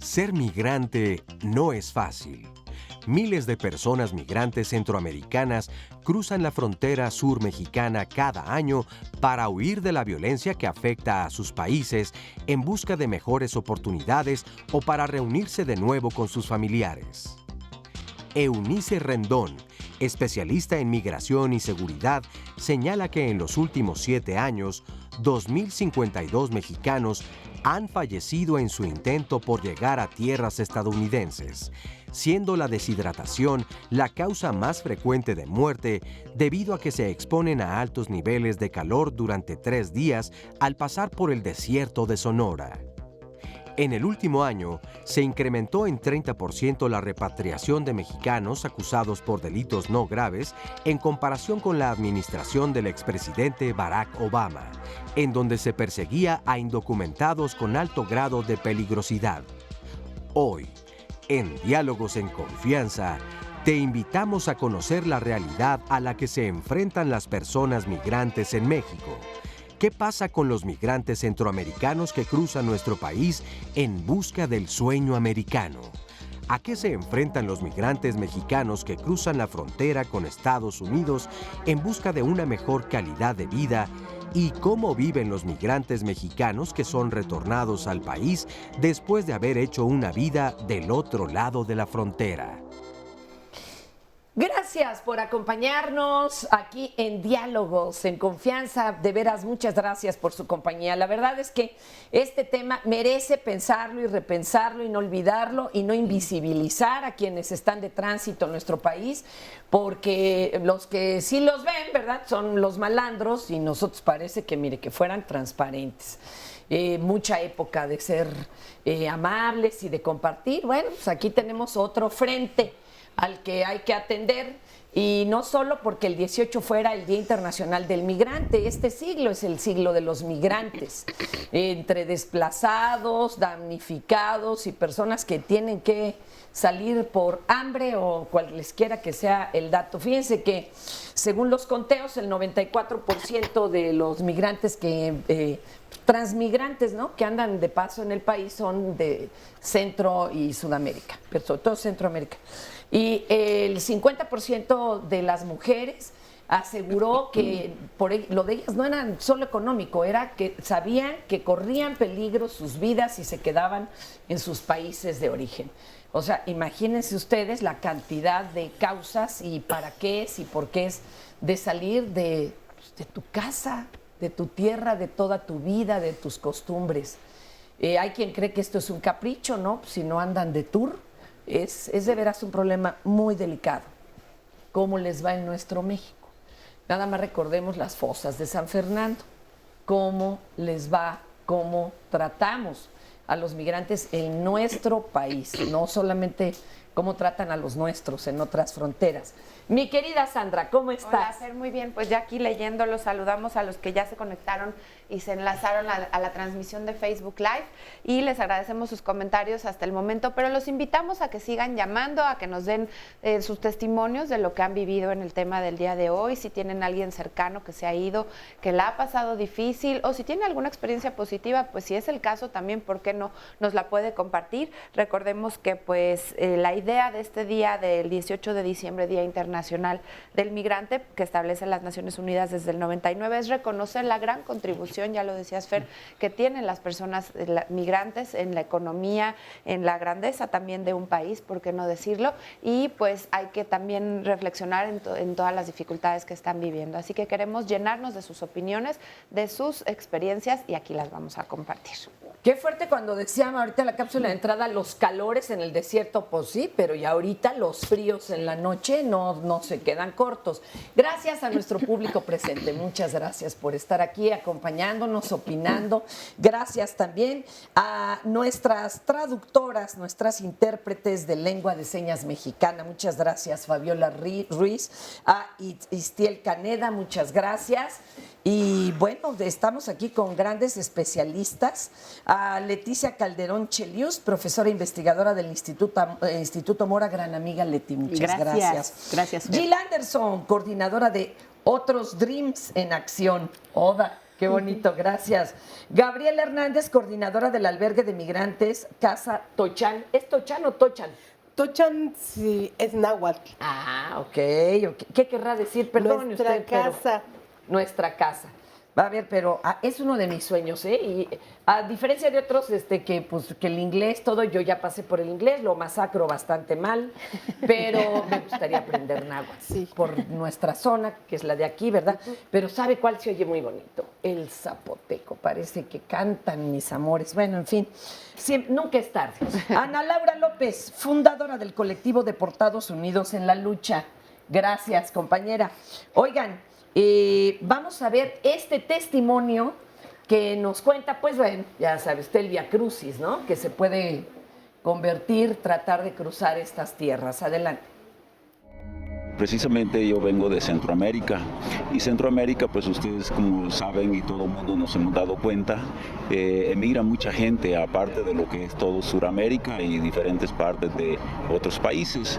Ser migrante no es fácil. Miles de personas migrantes centroamericanas cruzan la frontera sur mexicana cada año para huir de la violencia que afecta a sus países en busca de mejores oportunidades o para reunirse de nuevo con sus familiares. Eunice Rendón, especialista en migración y seguridad, señala que en los últimos 7 años, 2.052 mexicanos han fallecido en su intento por llegar a tierras estadounidenses, siendo la deshidratación la causa más frecuente de muerte debido a que se exponen a altos niveles de calor durante 3 días al pasar por el desierto de Sonora. En el último año, se incrementó en 30% la repatriación de mexicanos acusados por delitos no graves en comparación con la administración del expresidente Barack Obama, en donde se perseguía a indocumentados con alto grado de peligrosidad. Hoy, en Diálogos en Confianza, te invitamos a conocer la realidad a la que se enfrentan las personas migrantes en México. ¿Qué pasa con los migrantes centroamericanos que cruzan nuestro país en busca del sueño americano? ¿A qué se enfrentan los migrantes mexicanos que cruzan la frontera con Estados Unidos en busca de una mejor calidad de vida? ¿Y cómo viven los migrantes mexicanos que son retornados al país después de haber hecho una vida del otro lado de la frontera? Gracias por acompañarnos aquí en Diálogos en Confianza. De veras, muchas gracias por su compañía. La verdad es que este tema merece pensarlo y repensarlo y no olvidarlo y no invisibilizar a quienes están de tránsito en nuestro país, porque los que sí los ven, ¿verdad?, son los malandros y nosotros parece que, mire, que fueran transparentes. Mucha época de ser amables y de compartir. Bueno, pues aquí tenemos otro frente al que hay que atender, y no solo porque el 18 fuera el Día Internacional del Migrante. Este siglo es el siglo de los migrantes, entre desplazados, damnificados y personas que tienen que salir por hambre o cualesquiera que sea el dato. Fíjense que según los conteos, el 94% de los migrantes que transmigrantes, ¿no?, que andan de paso en el país son de Centro y Sudamérica, pero sobre todo Centroamérica. Y el 50% de las mujeres aseguró que lo de ellas no era solo económico, era que sabían que corrían peligro sus vidas si se quedaban en sus países de origen. O sea, imagínense ustedes la cantidad de causas y para qué es y por qué es de salir de tu casa, de tu tierra, de toda tu vida, de tus costumbres. Hay quien cree que esto es un capricho, ¿no? Si no andan de tour. Es de veras un problema muy delicado. ¿Cómo les va en nuestro México? Nada más recordemos las fosas de San Fernando. ¿Cómo les va? ¿Cómo tratamos a los migrantes en nuestro país? No solamente cómo tratan a los nuestros en otras fronteras. Mi querida Sandra, ¿cómo estás? Hola, Fer, muy bien. Pues ya aquí leyéndolo, saludamos a los que ya se conectaron y se enlazaron a la transmisión de Facebook Live y les agradecemos sus comentarios hasta el momento, pero los invitamos a que sigan llamando, a que nos den sus testimonios de lo que han vivido en el tema del día de hoy, si tienen alguien cercano que se ha ido, que la ha pasado difícil, o si tiene alguna experiencia positiva, pues si es el caso también, ¿por qué no nos la puede compartir? Recordemos que pues la idea de este día del 18 de diciembre, Día Internacional del Migrante, que establece las Naciones Unidas desde el 99, es reconocer la gran contribución, ya lo decías, Fer, que tienen las personas migrantes en la economía, en la grandeza también de un país, ¿por qué no decirlo? Y pues hay que también reflexionar en todas las dificultades que están viviendo. Así que queremos llenarnos de sus opiniones, de sus experiencias, y aquí las vamos a compartir. Qué fuerte cuando decíamos ahorita en la cápsula de entrada los calores en el desierto, pues sí, pero ya ahorita los fríos en la noche no se quedan cortos. Gracias a nuestro público presente, muchas gracias por estar aquí acompañándonos, opinando. Gracias también a nuestras traductoras, nuestras intérpretes de lengua de señas mexicana. Muchas gracias, Fabiola Ruiz, a Istiel Caneda, muchas gracias. Y bueno, estamos aquí con grandes especialistas, a Leticia Calderón Chelius, profesora investigadora del Instituto Mora, gran amiga Leti, muchas gracias. Gracias. Jill Anderson, coordinadora de Otros Dreams en Acción. Oda, qué bonito, gracias. Gabriela Hernández, coordinadora del albergue de migrantes Casa Tochan. ¿Es Tochan o Tochan? Tochan sí, es náhuatl. Ah, ok. ¿Qué querrá decir? Perdón, Nuestra casa. Nuestra casa. Va a ver, pero es uno de mis sueños, ¿eh? Y a diferencia de otros, que el inglés, todo, yo ya pasé por el inglés, lo masacro bastante mal, pero me gustaría aprender náhuatl. Sí. Por nuestra zona, que es la de aquí, ¿verdad? Pero ¿sabe cuál se oye muy bonito? El zapoteco. Parece que cantan mis amores. Bueno, en fin, nunca es tarde. Ana Laura López, fundadora del colectivo Deportados Unidos en la Lucha. Gracias, compañera. Oigan, vamos a ver este testimonio que nos cuenta, pues bueno, ya sabe usted el Vía Crucis, ¿no? Que se puede convertir, tratar de cruzar estas tierras. Adelante. Precisamente yo vengo de Centroamérica y Centroamérica, pues ustedes como saben y todo el mundo nos hemos dado cuenta, emigra mucha gente aparte de lo que es todo Suramérica y diferentes partes de otros países.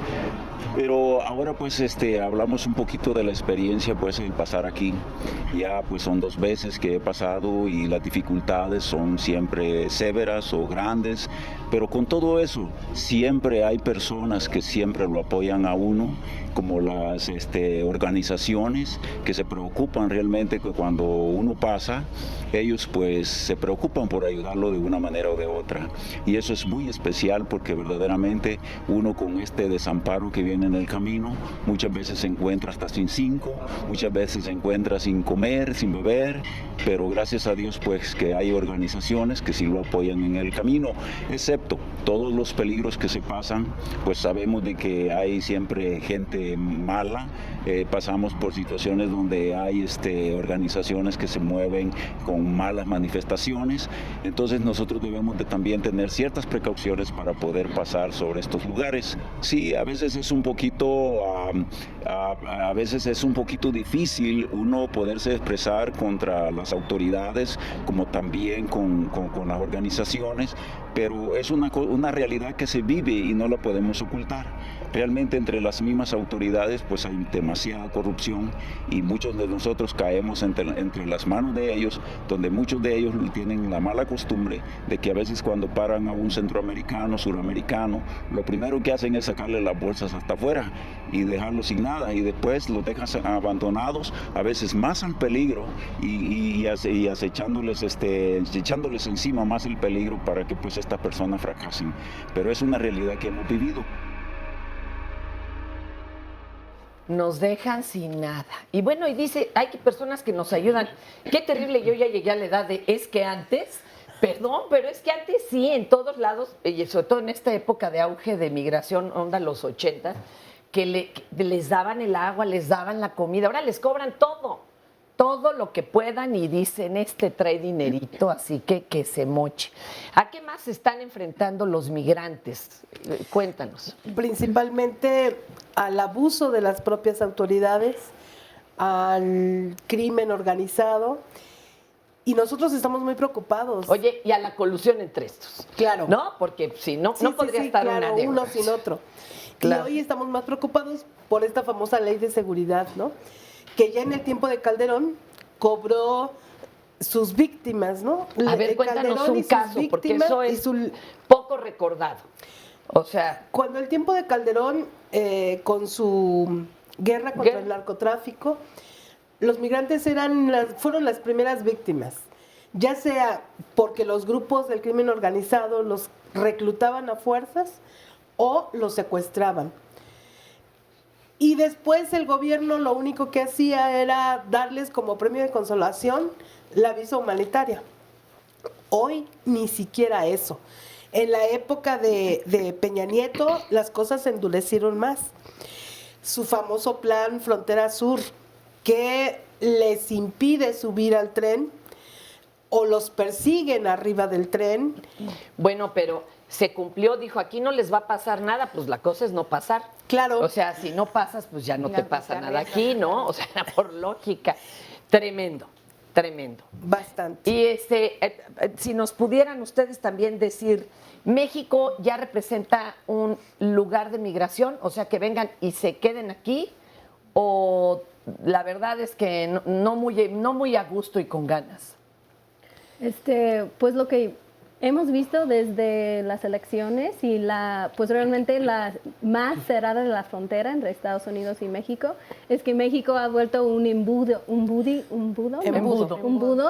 Pero ahora pues hablamos un poquito de la experiencia, pues el pasar aquí. Ya pues son 2 veces que he pasado y las dificultades son siempre severas o grandes, pero con todo eso siempre hay personas que siempre lo apoyan a uno, como las organizaciones que se preocupan realmente que cuando uno pasa, ellos pues se preocupan por ayudarlo de una manera o de otra. Y eso es muy especial porque verdaderamente uno con este desamparo que viene en el camino, muchas veces se encuentra hasta sin 5, muchas veces se encuentra sin comer, sin beber, pero gracias a Dios pues que hay organizaciones que sí lo apoyan en el camino, excepto todos los peligros que se pasan, pues sabemos de que hay siempre gente mala, pasamos por situaciones donde hay organizaciones que se mueven con malas manifestaciones, entonces nosotros debemos de también tener ciertas precauciones para poder pasar sobre estos lugares. Sí, a veces es un poquito difícil uno poderse expresar contra las autoridades como también con las organizaciones, pero es una realidad que se vive y no la podemos ocultar. Realmente entre las mismas autoridades pues hay demasiada corrupción y muchos de nosotros caemos entre las manos de ellos, donde muchos de ellos tienen la mala costumbre de que a veces cuando paran a un centroamericano, suramericano, lo primero que hacen es sacarle las bolsas hasta afuera y dejarlos sin nada y después los dejan abandonados, a veces más al peligro y echándoles encima más el peligro para que pues estas personas fracasen. Pero es una realidad que hemos vivido. Nos dejan sin nada. Y bueno, y dice, hay personas que nos ayudan. Qué terrible, yo ya llegué a la edad de, es que antes, perdón, pero es que antes sí, en todos lados, y sobre todo en esta época de auge de migración, onda los 80, que les daban el agua, les daban la comida, ahora les cobran todo lo que puedan y dicen, trae dinerito, así que se moche. ¿A qué más se están enfrentando los migrantes? Cuéntanos. Principalmente al abuso de las propias autoridades, al crimen organizado, y nosotros estamos muy preocupados. Oye, y a la colusión entre estos. Claro. ¿No? Porque si no, no podría estar claro, una de uno sin otro. Claro. Y hoy estamos más preocupados por esta famosa ley de seguridad, ¿no? Que ya en el tiempo de Calderón cobró sus víctimas, ¿no? A ver, cuéntanos Calderón un caso, porque eso es poco recordado. O sea, cuando el tiempo de Calderón, con su guerra contra el narcotráfico, los migrantes fueron las primeras víctimas, ya sea porque los grupos del crimen organizado los reclutaban a fuerzas o los secuestraban. Y después el gobierno lo único que hacía era darles como premio de consolación la visa humanitaria. Hoy ni siquiera eso. En la época de Peña Nieto, las cosas se endurecieron más. Su famoso plan Frontera Sur, que les impide subir al tren o los persiguen arriba del tren. Bueno, pero se cumplió, dijo, aquí no les va a pasar nada, pues la cosa es no pasar. Claro. O sea, si no pasas, pues ya no Ya te no pasa te nada arriesgas. aquí, ¿no? O sea, por lógica. Tremendo, tremendo. Bastante. Y si nos pudieran ustedes también decir, México ya representa un lugar de migración, o sea, que vengan y se queden aquí, o la verdad es que no muy a gusto y con ganas. Pues lo que hemos visto desde las elecciones y pues realmente la más cerrada de la frontera entre Estados Unidos y México es que México ha vuelto un embudo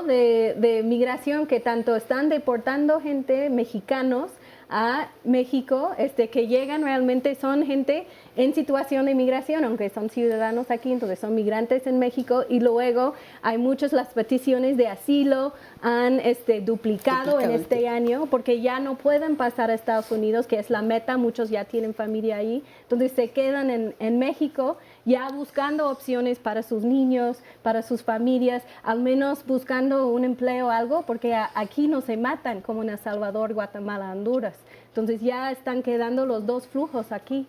de migración, que tanto están deportando gente, mexicanos, a México, que llegan realmente, son gente en situación de migración, aunque son ciudadanos aquí, entonces son migrantes en México, y luego hay las peticiones de asilo han duplicado en este año, porque ya no pueden pasar a Estados Unidos, que es la meta, muchos ya tienen familia ahí, entonces se quedan en México, ya buscando opciones para sus niños, para sus familias, al menos buscando un empleo o algo, porque aquí no se matan como en El Salvador, Guatemala, Honduras. Entonces ya están quedando los dos flujos aquí.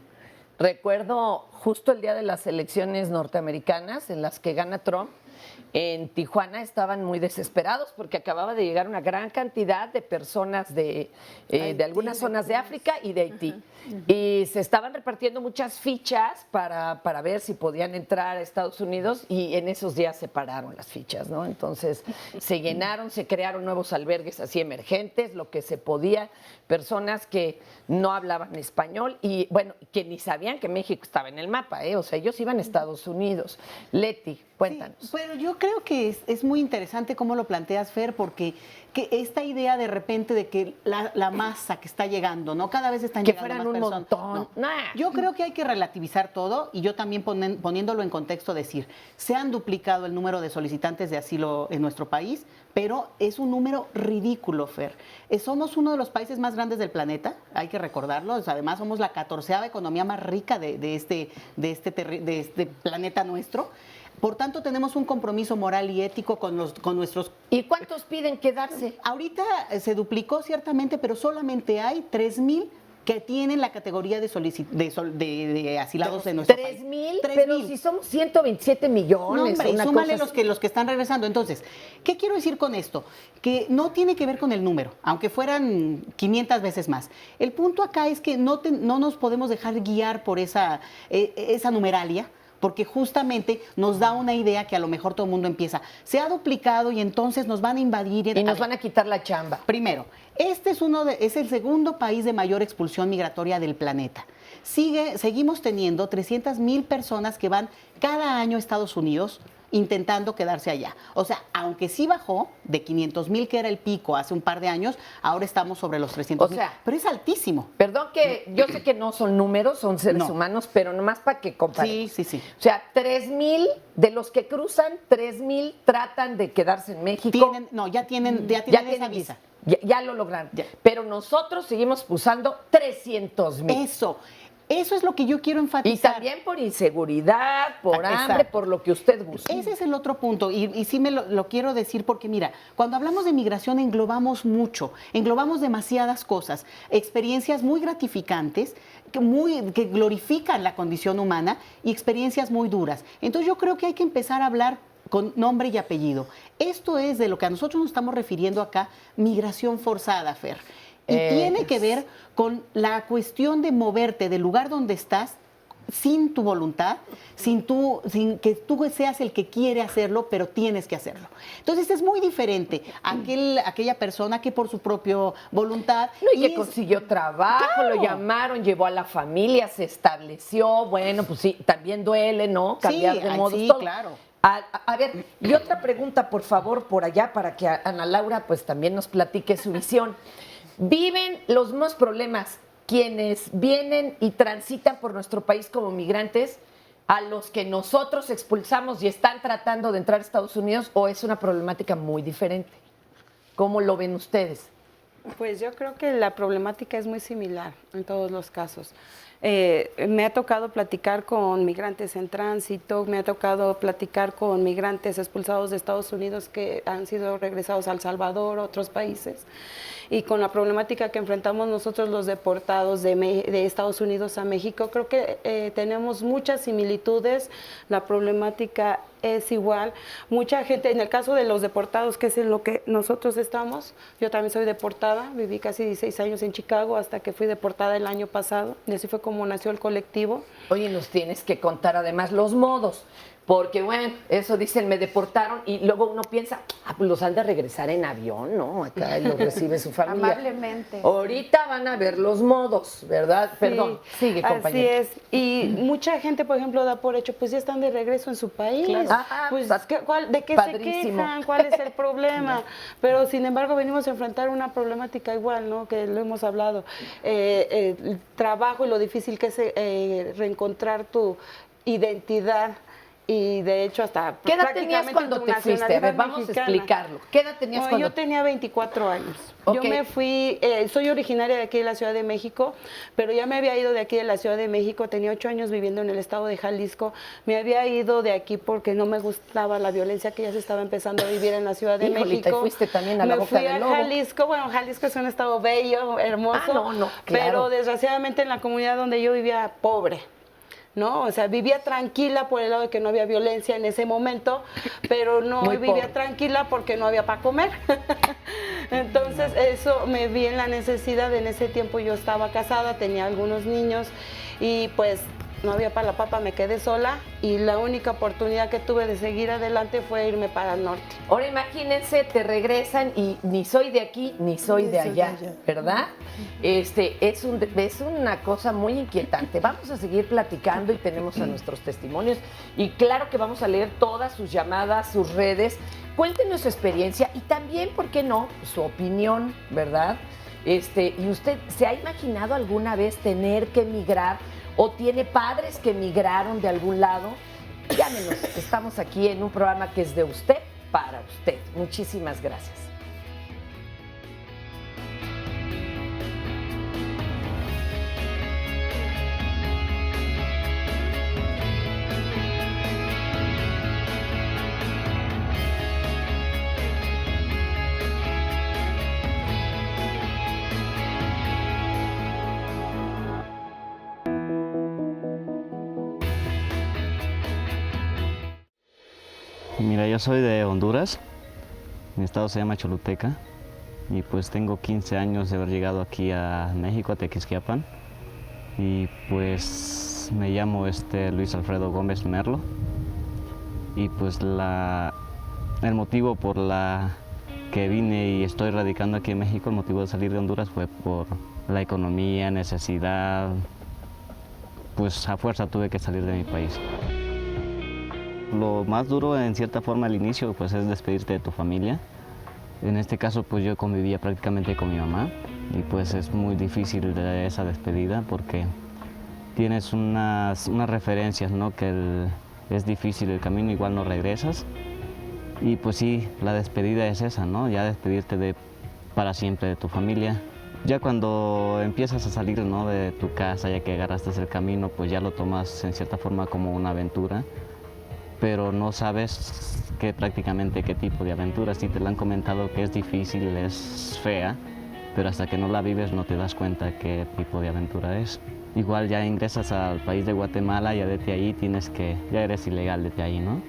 Recuerdo justo el día de las elecciones norteamericanas en las que gana Trump, en Tijuana estaban muy desesperados porque acababa de llegar una gran cantidad de personas de algunas zonas de África y de Haití. Y se estaban repartiendo muchas fichas para ver si podían entrar a Estados Unidos, y en esos días se pararon las fichas, ¿no? Entonces se llenaron, se crearon nuevos albergues así emergentes, lo que se podía, personas que no hablaban español y, bueno, que ni sabían que México estaba en el mapa, ¿eh? O sea, ellos iban a Estados Unidos. Leti, cuéntanos. Sí, pero yo creo que es muy interesante cómo lo planteas, Fer, porque que esta idea de repente de que la masa que está llegando, ¿no? Cada vez están Que llegando fueran más un personas. montón. No. Nah. Yo creo que hay que relativizar todo, y yo también poniéndolo en contexto decir, se han duplicado el número de solicitantes de asilo en nuestro país, pero es un número ridículo, Fer. Somos uno de los países más grandes del planeta, hay que recordarlo. Además, somos la 14ª economía más rica de este planeta nuestro. Por tanto, tenemos un compromiso moral y ético con nuestros... ¿Y cuántos piden quedarse? Ahorita se duplicó ciertamente, pero solamente hay 3,000 que tienen la categoría de asilados en nuestro país. 3,000, 3,000. pero si somos 127 millones. No, hombre, y una súmale cosa los que están regresando. Entonces, ¿qué quiero decir con esto? Que no tiene que ver con el número, aunque fueran 500 veces más. El punto acá es que no nos podemos dejar guiar por esa numeralia, porque justamente nos da una idea que a lo mejor todo el mundo empieza. Se ha duplicado y entonces nos van a invadir. Y nos van a quitar la chamba. Primero, este es el segundo país de mayor expulsión migratoria del planeta. Seguimos teniendo 300,000 personas que van cada año a Estados Unidos intentando quedarse allá. O sea, aunque sí bajó de 500,000, que era el pico hace un par de años, ahora estamos sobre los 300,000. O sea, pero es altísimo. Perdón que yo sé que no son números, son seres humanos, pero nomás para que comparemos. Sí. O sea, 3,000 de los que cruzan, 3,000 tratan de quedarse en México. Ya tienen esa visa. Ya lo lograron. Ya. Pero nosotros seguimos puzando 300,000. Eso es lo que yo quiero Y enfatizar. también por inseguridad, por hambre, Exacto. por lo que usted guste. Ese es el otro punto, y sí lo quiero decir porque, mira, cuando hablamos de migración englobamos mucho, englobamos demasiadas cosas, experiencias muy gratificantes, que glorifican la condición humana, y experiencias muy duras. Entonces yo creo que hay que empezar a hablar con nombre y apellido. Esto es de lo que a nosotros nos estamos refiriendo acá, migración forzada, Fer. Y tiene que ver con la cuestión de moverte del lugar donde estás sin tu voluntad, sin que tú seas el que quiere hacerlo, pero tienes que hacerlo. Entonces es muy diferente aquella persona que por su propia voluntad... No, y que consiguió trabajo, Claro. lo llamaron, llevó a la familia, se estableció, bueno, pues sí, también duele, ¿no? Cambiar de modo. Sí, claro. A ver, y otra pregunta, por favor, por allá, para que Ana Laura pues también nos platique su visión. ¿Viven los mismos problemas quienes vienen y transitan por nuestro país como migrantes a los que nosotros expulsamos y están tratando de entrar a Estados Unidos, o es una problemática muy diferente? ¿Cómo lo ven ustedes? Pues yo creo que la problemática es muy similar en todos los casos. Me ha tocado platicar con migrantes en tránsito, me ha tocado platicar con migrantes expulsados de Estados Unidos que han sido regresados a El Salvador, a otros países, y con la problemática que enfrentamos nosotros los deportados de Estados Unidos a México. Creo que tenemos muchas similitudes, la problemática es igual. Mucha gente, en el caso de los deportados, que es en lo que nosotros estamos, yo también soy deportada, viví casi 16 años en Chicago hasta que fui deportada el año pasado, y así fue como nació el colectivo. Oye, nos tienes que contar además los modos, porque bueno, eso dicen, me deportaron, y luego uno piensa, pues los han de regresar en avión, ¿no? Acá los recibe su familia. Amablemente. Ahorita van a ver los modos, ¿verdad? Sí, Perdón, sigue, compañera. así es. Y mucha gente, por ejemplo, da por hecho, pues ya están de regreso en su país. Claro. Pues, ¿de qué Padrísimo. se quejan? ¿Cuál es el problema? Pero, sin embargo, venimos a enfrentar una problemática igual, ¿no? Que lo hemos hablado. El trabajo y lo difícil que es reencontrar tu identidad. Y de hecho hasta ¿Qué edad tenías cuando te fuiste? A ver, vamos mexicana. a explicarlo. ¿Qué edad tenías cuando? Yo tenía 24 años. Ok. Yo me fui, soy originaria de aquí de la Ciudad de México, pero ya me había ido de aquí de la Ciudad de México, tenía 8 años viviendo en el estado de Jalisco, me había ido de aquí porque no me gustaba la violencia que ya se estaba empezando a vivir en la Ciudad de Híjole, México. te fuiste también a la Boca del Lobo. Me fui a Jalisco, bueno, Jalisco es un estado bello, hermoso, no, claro. pero desgraciadamente en la comunidad donde yo vivía, pobre. ¿No? O sea, vivía tranquila por el lado de que no había violencia en ese momento, pero no Muy vivía pobre. tranquila porque no había para comer. Entonces, eso me vi en la necesidad. En ese tiempo yo estaba casada, tenía algunos niños y pues no había para la papa, me quedé sola y la única oportunidad que tuve de seguir adelante fue irme para el norte. Ahora imagínense, te regresan y ni soy de aquí ni soy de allá, ¿verdad? Es una cosa muy inquietante. Vamos a seguir platicando y tenemos a nuestros testimonios y claro que vamos a leer todas sus llamadas, sus redes. Cuéntenos su experiencia y también, ¿por qué no?, su opinión, ¿verdad? ¿Y usted se ha imaginado alguna vez tener que emigrar o tiene padres que emigraron de algún lado? Llámenos, estamos aquí en un programa que es de usted para usted. Muchísimas gracias. Mira, yo soy de Honduras, mi estado se llama Choluteca y pues tengo 15 años de haber llegado aquí a México, a Tequisquiapan, y pues me llamo Luis Alfredo Gómez Merlo y pues el motivo por la que vine y estoy radicando aquí en México, el motivo de salir de Honduras fue por la economía, necesidad, pues a fuerza tuve que salir de mi país. Lo más duro en cierta forma al inicio pues es despedirte de tu familia. En este caso pues yo convivía prácticamente con mi mamá y pues es muy difícil esa despedida porque tienes unas referencias, ¿no? Que es difícil el camino, igual no regresas. Y pues sí, la despedida es esa, ¿no? Ya despedirte para siempre de tu familia. Ya cuando empiezas a salir, ¿no?, de tu casa, ya que agarraste el camino, pues ya lo tomas en cierta forma como una aventura, pero no sabes prácticamente qué tipo de aventura. Sí te lo han comentado que es difícil, es fea, pero hasta que no la vives no te das cuenta qué tipo de aventura es. Igual ya ingresas al país de Guatemala, ya desde ahí ya eres ilegal desde ahí, ¿no?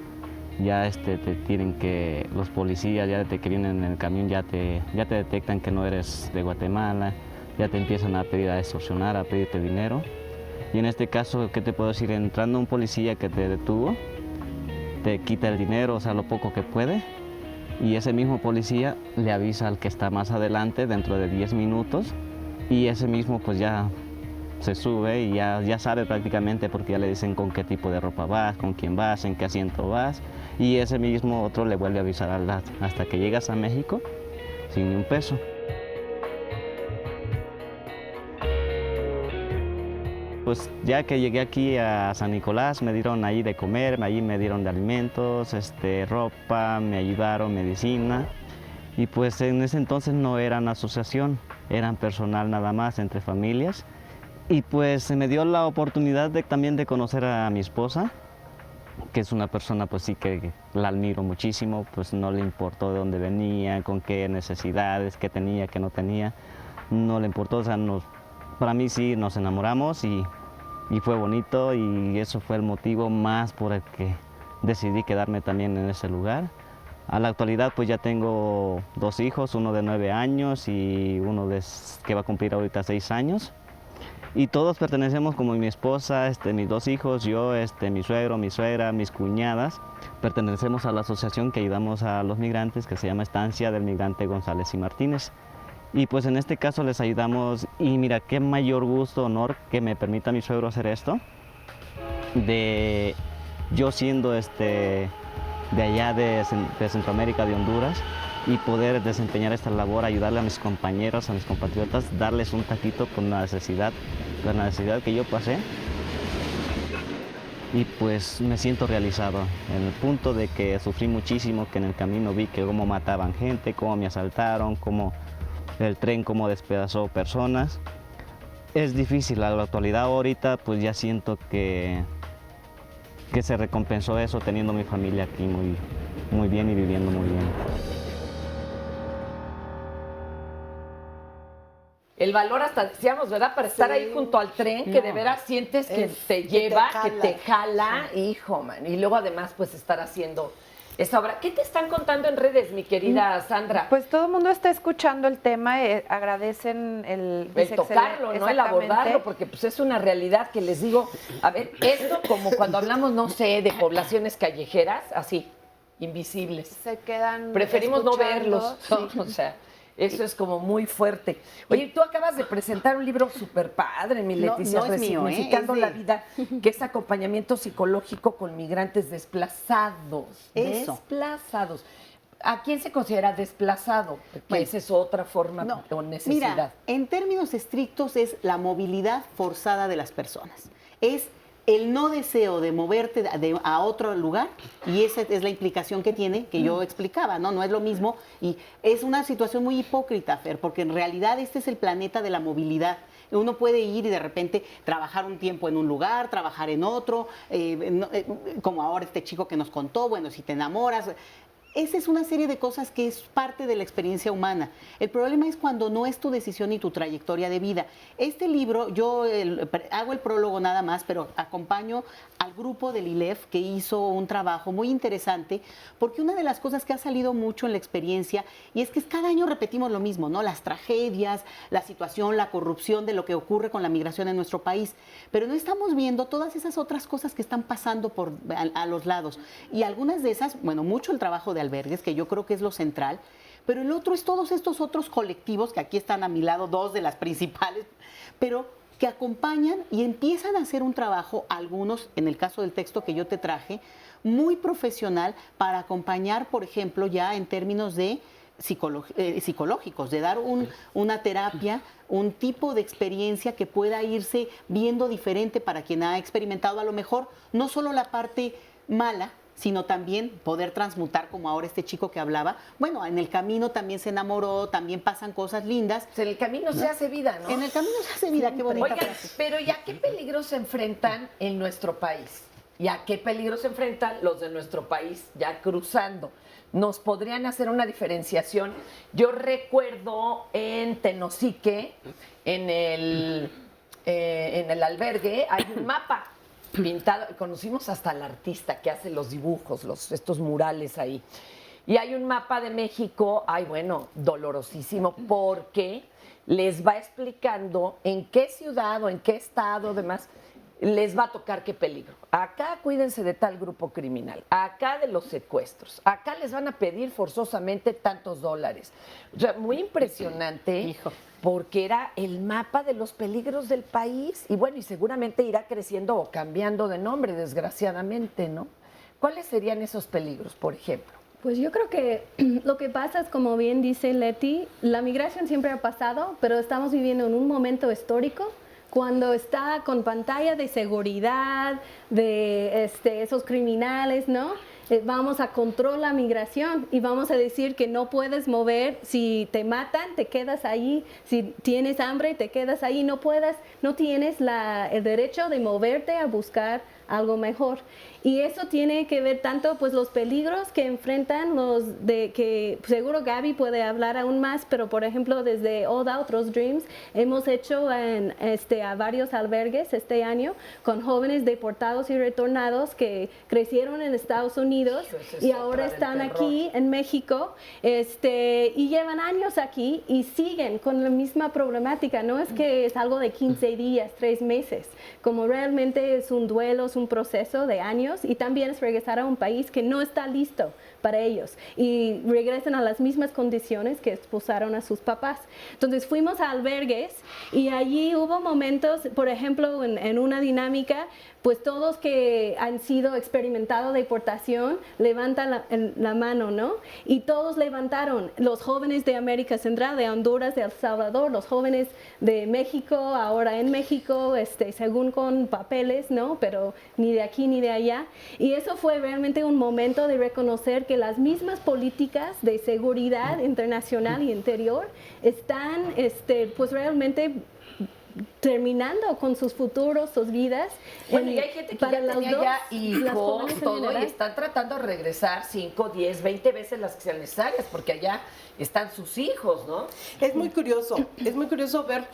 Ya te tienen que, los policías ya te que vienen en el camión ya te detectan que no eres de Guatemala, ya te empiezan a pedir, a extorsionar, a pedirte dinero. Y en este caso, ¿qué te puedo decir? Entrando un policía que te detuvo, te quita el dinero, o sea, lo poco que puede, y ese mismo policía le avisa al que está más adelante dentro de 10 minutos, y ese mismo pues ya se sube y ya sabe prácticamente porque ya le dicen con qué tipo de ropa vas, con quién vas, en qué asiento vas, y ese mismo otro le vuelve a avisar hasta que llegas a México sin ni un peso. Pues ya que llegué aquí a San Nicolás me dieron ahí de comer, allí me dieron de alimentos, ropa, me ayudaron, medicina. Y pues en ese entonces no eran asociación, eran personal nada más entre familias. Y pues se me dio la oportunidad también de conocer a mi esposa, que es una persona pues sí que la admiro muchísimo, pues no le importó de dónde venía, con qué necesidades, qué tenía, qué no tenía, no le importó, o sea, para mí sí nos enamoramos y fue bonito y eso fue el motivo más por el que decidí quedarme también en ese lugar. A la actualidad pues ya tengo 2 hijos, uno de 9 años y uno que va a cumplir ahorita 6 años. Y todos pertenecemos, como mi esposa, mis 2 hijos, yo, mi suegro, mi suegra, mis cuñadas, pertenecemos a la asociación que ayudamos a los migrantes que se llama Estancia del Migrante González y Martínez. Y pues en este caso les ayudamos y mira, qué mayor gusto, honor que me permita mi suegro hacer esto, de yo siendo de allá de Centroamérica, de Honduras, y poder desempeñar esta labor, ayudarle a mis compañeros, a mis compatriotas, darles un taquito con la necesidad que yo pasé. Y pues me siento realizado, en el punto de que sufrí muchísimo, que en el camino vi que cómo mataban gente, cómo me asaltaron, cómo el tren cómo despedazó personas. Es difícil, a la actualidad ahorita pues ya siento que se recompensó eso teniendo mi familia aquí muy bien y viviendo muy bien. El valor hasta decíamos, ¿verdad? Para estar ahí junto al tren, que de veras sientes que te lleva, que te jala, hijo, man. Y luego además pues estar haciendo esta obra. ¿Qué te están contando en redes, mi querida Sandra? Pues todo el mundo está escuchando el tema, agradecen el tocarlo, ¿no? El abordarlo, porque pues es una realidad que les digo, a ver, esto como cuando hablamos, no sé, de poblaciones callejeras, así, invisibles. Se quedan preferimos no verlos, sí. ¿no? O sea, eso es como muy fuerte. Oye, tú acabas de presentar un libro súper padre, mi Leticia, no es mío, Resignificando es la vida, que es acompañamiento psicológico con migrantes desplazados. Eso. Desplazados. ¿A quién se considera desplazado? Porque esa es otra forma o necesidad. Mira, en términos estrictos es la movilidad forzada de las personas. Es el no deseo de moverte a otro lugar, y esa es la implicación que tiene, que yo explicaba, ¿no? No es lo mismo, y es una situación muy hipócrita, Fer, porque en realidad este es el planeta de la movilidad. Uno puede ir y de repente trabajar un tiempo en un lugar, trabajar en otro, como ahora este chico que nos contó, bueno, si te enamoras. Esa es una serie de cosas que es parte de la experiencia humana. El problema es cuando no es tu decisión y tu trayectoria de vida. Este libro, yo hago el prólogo nada más, pero acompaño al grupo del ILEF que hizo un trabajo muy interesante, porque una de las cosas que ha salido mucho en la experiencia, y es que cada año repetimos lo mismo, ¿no? Las tragedias, la situación, la corrupción de lo que ocurre con la migración en nuestro país, pero no estamos viendo todas esas otras cosas que están pasando a los lados. Y algunas de esas, bueno, mucho el trabajo de albergues, que yo creo que es lo central, pero el otro es todos estos otros colectivos, que aquí están a mi lado 2 de las principales, pero que acompañan y empiezan a hacer un trabajo, algunos, en el caso del texto que yo te traje, muy profesional para acompañar, por ejemplo, ya en términos de psicológicos, de dar una terapia, un tipo de experiencia que pueda irse viendo diferente para quien ha experimentado a lo mejor no solo la parte mala, sino también poder transmutar, como ahora este chico que hablaba. Bueno, en el camino también se enamoró, también pasan cosas lindas. En el camino se hace vida, ¿no? En el camino se hace vida, qué bonita frase. Pero ¿y a qué peligros se enfrentan en nuestro país? ¿Y a qué peligros se enfrentan los de nuestro país ya cruzando? ¿Nos podrían hacer una diferenciación? Yo recuerdo en Tenosique, en el albergue, hay un mapa pintado, conocimos hasta al artista que hace los dibujos, estos murales ahí. Y hay un mapa de México, dolorosísimo, porque les va explicando en qué ciudad o en qué estado, demás, les va a tocar qué peligro. Acá cuídense de tal grupo criminal, acá de los secuestros, acá les van a pedir forzosamente tantos dólares. O sea, muy impresionante. Hijo. Porque era el mapa de los peligros del país y bueno, y seguramente irá creciendo o cambiando de nombre, desgraciadamente, ¿no? ¿Cuáles serían esos peligros, por ejemplo? Pues yo creo que lo que pasa es, como bien dice Leti, la migración siempre ha pasado, pero estamos viviendo en un momento histórico cuando está con pantalla de seguridad, de esos criminales, ¿no? vamos a controlar la migración y vamos a decir que no puedes mover, si te matan, te quedas ahí, si tienes hambre, te quedas ahí, no tienes el derecho de moverte a buscar algo mejor. Y eso tiene que ver tanto pues los peligros que enfrentan los de que seguro Gaby puede hablar aún más, pero por ejemplo desde All Outros Dreams hemos hecho a varios albergues este año con jóvenes deportados y retornados que crecieron en Estados Unidos y ahora están aquí en México y llevan años aquí y siguen con la misma problemática. No es que es algo de 15 días, 3 meses, como realmente es un duelo, es un proceso de años y también es regresar a un país que no está listo para ellos y regresan a las mismas condiciones que expulsaron a sus papás. Entonces fuimos a albergues y allí hubo momentos, por ejemplo, en una dinámica, pues todos que han sido experimentados deportación levantan la mano, ¿no? Y todos levantaron, los jóvenes de América Central, de Honduras, de El Salvador, los jóvenes de México, ahora en México, según con papeles, ¿no? Pero ni de aquí ni de allá. Y eso fue realmente un momento de reconocer que las mismas políticas de seguridad internacional y interior están, pues realmente terminando con sus futuros, sus vidas. Bueno, y hay gente que para ya tenía dos, ya las hijos, jóvenes en todo, y general. están tratando de regresar 5, 10, 20 veces las que sean necesarias, porque allá están sus hijos, ¿no? Es muy curioso ver.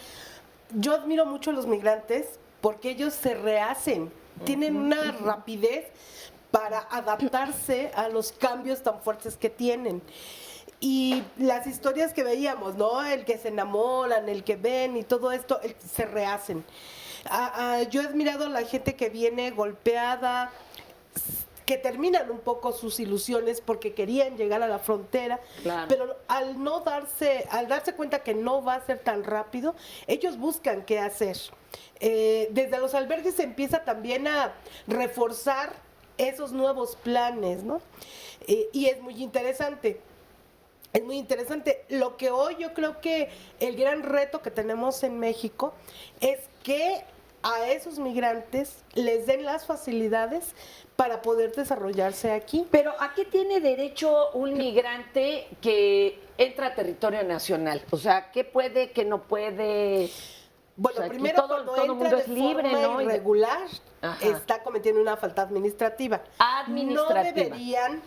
Yo admiro mucho a los migrantes porque ellos se rehacen, tienen una rapidez para adaptarse a los cambios tan fuertes que tienen. Y las historias que veíamos, ¿no? El que se enamoran, el que ven y todo esto, se rehacen. Yo he admirado a la gente que viene golpeada, que terminan un poco sus ilusiones porque querían llegar a la frontera, Claro. pero al darse cuenta que no va a ser tan rápido, ellos buscan qué hacer. Desde los albergues se empieza también a reforzar esos nuevos planes, ¿no? Y es muy interesante. Es muy interesante. Lo que hoy yo creo que el gran reto que tenemos en México es que a esos migrantes les den las facilidades para poder desarrollarse aquí. Pero ¿a qué tiene derecho un migrante que entra a territorio nacional? O sea, ¿qué puede, qué no puede? Bueno, O sea, aquí primero todo cuando el mundo entra de es libre, forma ¿no? irregular, Ajá. está cometiendo una falta administrativa. Administrativa. No deberían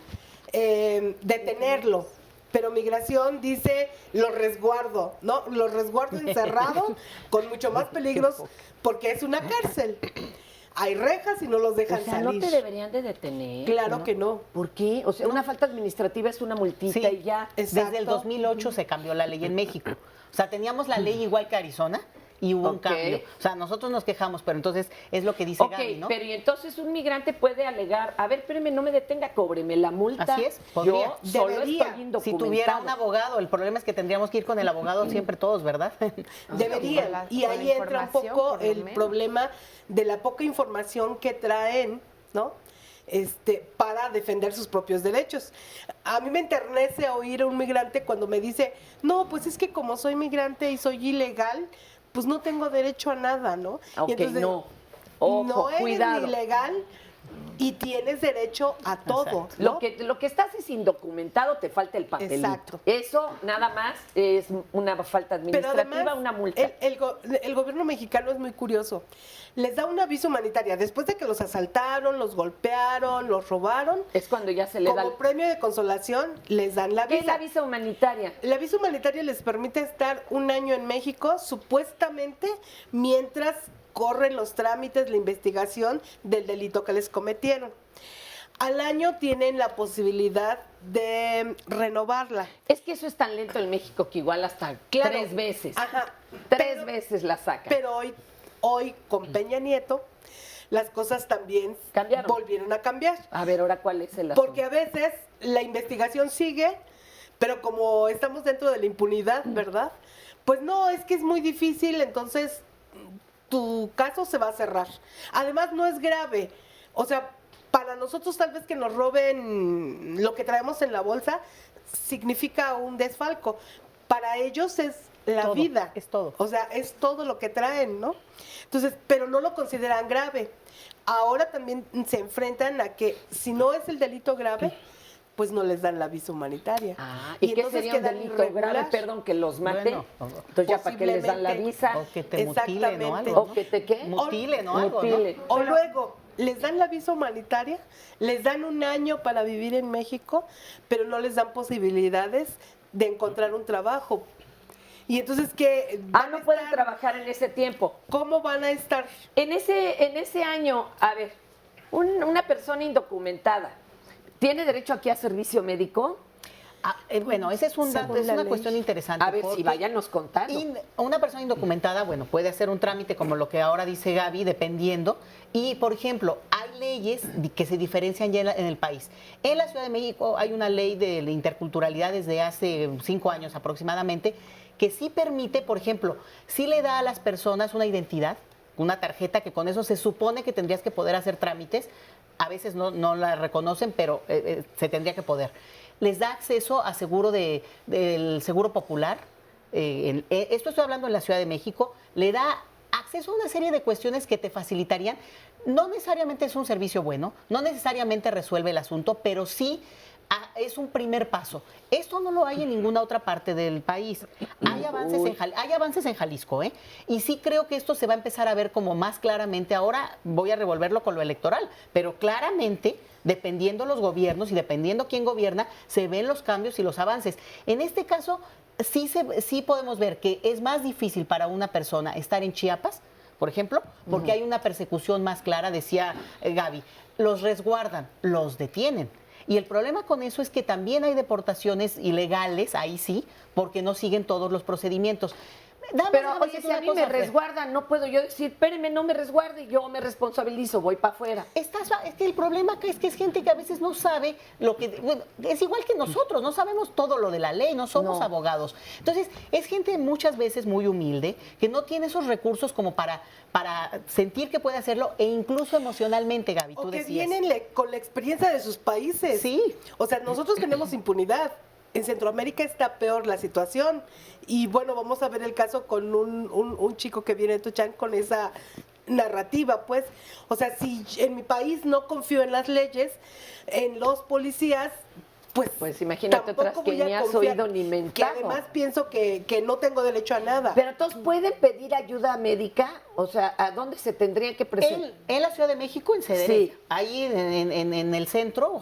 detenerlo. Pero migración dice lo resguardo, ¿no? Lo resguardo encerrado con mucho más peligros porque es una cárcel. Hay rejas y no los dejan O sea, salir. no te deberían de detener. Claro que no. ¿Por qué? O sea, una falta administrativa es una multita Sí, y ya. Exacto. desde el 2008 se cambió la ley en México. O sea, teníamos la ley igual que Arizona y hubo un Ok. cambio. O sea, nosotros nos quejamos, pero entonces es lo que dice Ok, Gaby, ¿no? pero y entonces un migrante puede alegar, a ver, espéreme, no me detenga, cóbreme la multa. Así es, podría. Yo solo Debería. estoy Si indocumentado. tuviera un abogado, el problema es que tendríamos que ir con el abogado siempre todos, ¿verdad? Deberían. Con Y la ahí entra un información, poco por lo el menos. problema de la poca información que traen, ¿no? Para defender sus propios derechos. A mí me enternece oír a un migrante cuando me dice, no, pues es que como soy migrante y soy ilegal, pues no tengo derecho a nada, ¿no? Ok, Y entonces, no. Ojo, no eres cuidado. ilegal y tienes derecho a todo. Exacto. ¿no? Lo que estás es indocumentado, te falta el papelito. Exacto. Eso nada más es una falta Pero administrativa, además, una multa. el gobierno mexicano es muy curioso. Les da una visa humanitaria. Después de que los asaltaron, los golpearon, los robaron, Es cuando ya se le da como el... premio de consolación, les dan la ¿Qué es visa. la visa humanitaria? La visa humanitaria les permite estar 1 año en México, supuestamente, mientras corren los trámites, la investigación del delito que les cometieron. Al año tienen la posibilidad de renovarla. Es que eso es tan lento en México que igual hasta Claro. 3 veces. Ajá. 3 veces la sacan. Pero hoy con Peña Nieto, las cosas también Cambiaron. volvieron a cambiar. A ver, ahora cuál es el asunto. Porque a veces la investigación sigue, pero como estamos dentro de la impunidad, ¿verdad? Pues no, es que es muy difícil, entonces tu caso se va a cerrar. Además, no es grave. O sea, para nosotros tal vez que nos roben lo que traemos en la bolsa significa un desfalco. Para ellos es la Todo, vida. es todo. O sea, es todo lo que traen, ¿no? Entonces, pero no lo consideran grave. Ahora también se enfrentan a que si no es el delito grave, pues no les dan la visa humanitaria. ¿Y qué entonces sería un quedan delito irregular. grave? Perdón, que los maten. Bueno, Entonces ya para qué les dan la visa. O que te mutilen o Exactamente. algo, O que te qué. Mutilen o algo, ¿no? Mutilen. O luego, les dan la visa humanitaria, les dan un año para vivir en México, pero no les dan posibilidades de encontrar un trabajo. Y entonces, ¿qué? No pueden trabajar en ese tiempo. ¿Cómo van a estar? En ese año, a ver, una persona indocumentada, ¿tiene derecho aquí a servicio médico? Bueno, ese es Según es la una ley. cuestión interesante. A ver, si porque váyanos contando. una persona indocumentada, bueno, puede hacer un trámite como lo que ahora dice Gaby, dependiendo. Y, por ejemplo, hay leyes que se diferencian ya en el país. En la Ciudad de México hay una ley de interculturalidad desde hace 5 años aproximadamente, que sí permite, por ejemplo, sí le da a las personas una identidad, una tarjeta, que con eso se supone que tendrías que poder hacer trámites. A veces no la reconocen, pero se tendría que poder. Les da acceso a seguro del Seguro Popular. Esto estoy hablando en la Ciudad de México. Le da acceso a una serie de cuestiones que te facilitarían. No necesariamente es un servicio bueno, no necesariamente resuelve el asunto, pero sí es un primer paso. Esto no lo hay en ninguna otra parte del país. Hay avances en Jalisco, ¿eh? Y sí creo que esto se va a empezar a ver como más claramente. Ahora voy a revolverlo con lo electoral, pero claramente, dependiendo los gobiernos y dependiendo quién gobierna, se ven los cambios y los avances. En este caso, sí podemos ver que es más difícil para una persona estar en Chiapas, por ejemplo, porque hay una persecución más clara, decía Gaby. Los resguardan, los detienen. Y el problema con eso es que también hay deportaciones ilegales, ahí sí, porque no siguen todos los procedimientos. Pero, oye, si a mí me resguardan, no puedo yo decir, espérenme, no me resguarde, yo me responsabilizo, voy para afuera. Es que el problema es que es gente que a veces no sabe lo que... Bueno, es igual que nosotros, no sabemos todo lo de la ley, no somos abogados. Entonces, es gente muchas veces muy humilde, que no tiene esos recursos como para sentir que puede hacerlo, e incluso emocionalmente, Gaby, tú decías. O que vienen con la experiencia de sus países. Sí. O sea, nosotros tenemos impunidad. En Centroamérica está peor la situación. Y bueno, vamos a ver el caso con un chico que viene de Tuchán con esa narrativa, pues. O sea, si en mi país no confío en las leyes, en los policías, pues imagínate otras que ni has oído ni mentado. Que además pienso que no tengo derecho a nada. Pero entonces, ¿pueden pedir ayuda médica? O sea, ¿a dónde se tendrían que presentar? En la Ciudad de México, en CDR, Sí. ahí en el centro,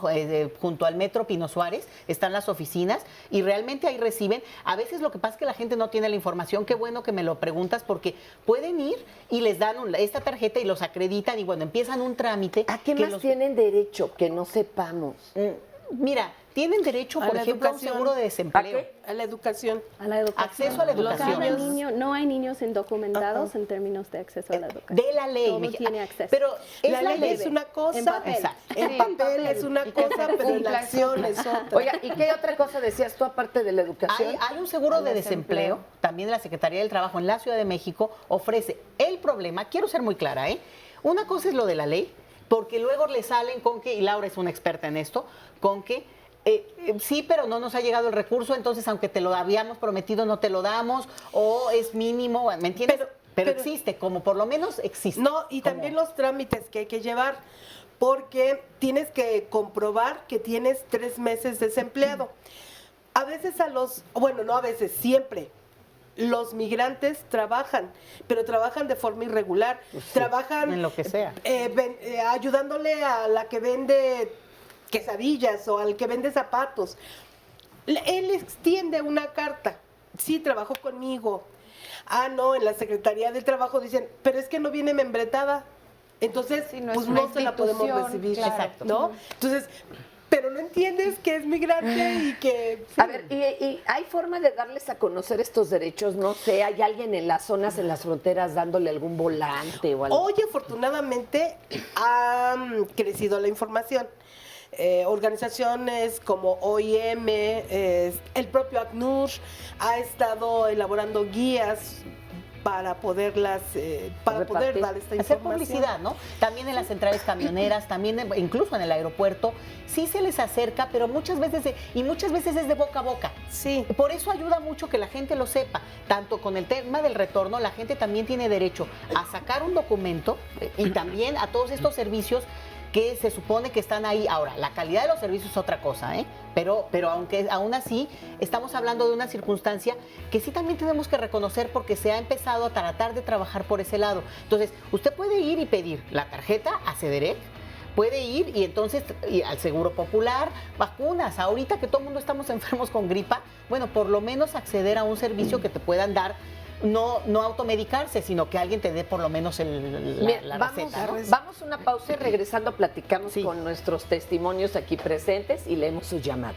junto al Metro Pino Suárez, están las oficinas y realmente ahí reciben. A veces lo que pasa es que la gente no tiene la información. Qué bueno que me lo preguntas, porque pueden ir y les dan esta tarjeta y los acreditan y bueno, empiezan un trámite. ¿A qué más tienen derecho que no sepamos? Mira, tienen derecho, por ejemplo, a un seguro de desempleo. A la educación. A la educación. Acceso a la educación. Cada niño, no hay niños indocumentados en términos de acceso a la educación. De la ley. Todo tiene acceso. Pero es La ley es una cosa, En papel. en papel es una cosa, pero en la acción es otra. Oiga, ¿y qué otra cosa decías tú aparte de la educación? Hay un seguro de desempleo, también la Secretaría del Trabajo en la Ciudad de México ofrece. El problema, quiero ser muy clara, una cosa es lo de la ley, porque luego le salen con que, y Laura es una experta en esto, con que sí, pero no nos ha llegado el recurso, entonces aunque te lo habíamos prometido no te lo damos, o es mínimo, ¿me entiendes? Pero existe, como por lo menos existe. No, y también los trámites que hay que llevar, porque tienes que comprobar que tienes 3 meses desempleado. A veces no a veces, siempre. Los migrantes trabajan, pero trabajan de forma irregular. Trabajan en lo que sea. Ayudándole a la que vende quesadillas o al que vende zapatos. Él extiende una carta. Sí, trabajó conmigo. No, en la Secretaría del Trabajo dicen, pero es que no viene membretada. Entonces, pues no se la podemos recibir. Claro. Exacto. ¿No? Entonces, pero no entiendes que es migrante y que... A ver, ¿y hay forma de darles a conocer estos derechos? No sé, ¿hay alguien en las zonas, en las fronteras, dándole algún volante o algo? Hoy, afortunadamente, ha crecido la información. Organizaciones como OIM, el propio ACNUR ha estado elaborando guías para poderlas, para poder dar esta hacer información. publicidad, ¿no? También en las centrales camioneras, también incluso en el aeropuerto, sí se les acerca, pero muchas veces es de boca a boca. Sí. Por eso ayuda mucho que la gente lo sepa. Tanto con el tema del retorno, la gente también tiene derecho a sacar un documento y también a todos estos servicios que se supone que están ahí. Ahora, la calidad de los servicios es otra cosa, ¿eh? Pero aún así, estamos hablando de una circunstancia que sí también tenemos que reconocer porque se ha empezado a tratar de trabajar por ese lado. Entonces, usted puede ir y pedir la tarjeta a CEDEREC, puede ir y entonces al Seguro Popular, vacunas. Ahorita que todo el mundo estamos enfermos con gripa, bueno, por lo menos acceder a un servicio que te puedan dar. No automedicarse, sino que alguien te dé por lo menos la receta, ¿no? Vamos a una pausa y regresando platicamos con nuestros testimonios aquí presentes y leemos sus llamadas.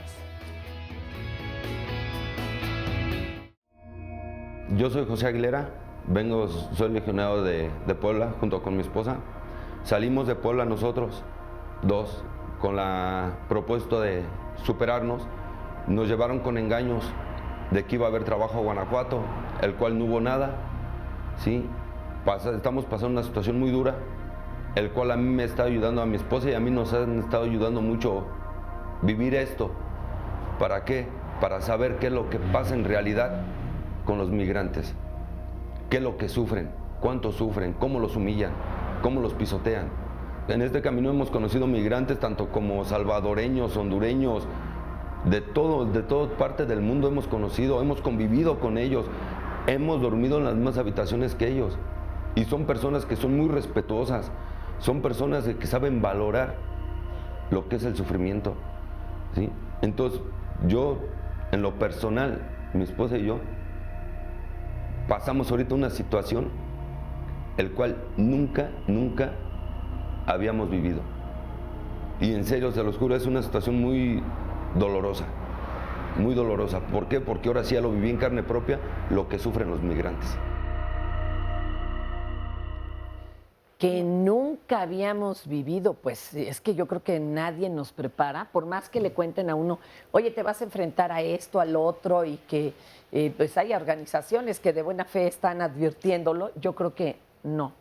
Yo soy José Aguilera, soy legionario de Puebla junto con mi esposa. Salimos de Puebla nosotros, dos, con la propuesta de superarnos. Nos llevaron con engaños de que iba a haber trabajo a Guanajuato, el cual no hubo nada, ¿sí? Estamos pasando una situación muy dura, el cual a mí me está ayudando, a mi esposa y a mí nos han estado ayudando mucho vivir esto. ¿Para qué? Para saber qué es lo que pasa en realidad con los migrantes, qué es lo que sufren, cuánto sufren, cómo los humillan, cómo los pisotean. En este camino hemos conocido migrantes tanto como salvadoreños, hondureños, de toda parte del mundo hemos conocido, hemos convivido con ellos, hemos dormido en las mismas habitaciones que ellos. Y son personas que son muy respetuosas, son personas que saben valorar lo que es el sufrimiento, ¿sí? Entonces, yo, en lo personal, mi esposa y yo, pasamos ahorita una situación el cual nunca habíamos vivido. Y en serio, se los juro, es una situación muy dolorosa, muy dolorosa. ¿Por qué? Porque ahora sí ya lo viví en carne propia, lo que sufren los migrantes. Que nunca habíamos vivido, pues es que yo creo que nadie nos prepara, por más que le cuenten a uno, oye, te vas a enfrentar a esto, al otro, y que pues hay organizaciones que de buena fe están advirtiéndolo, yo creo que no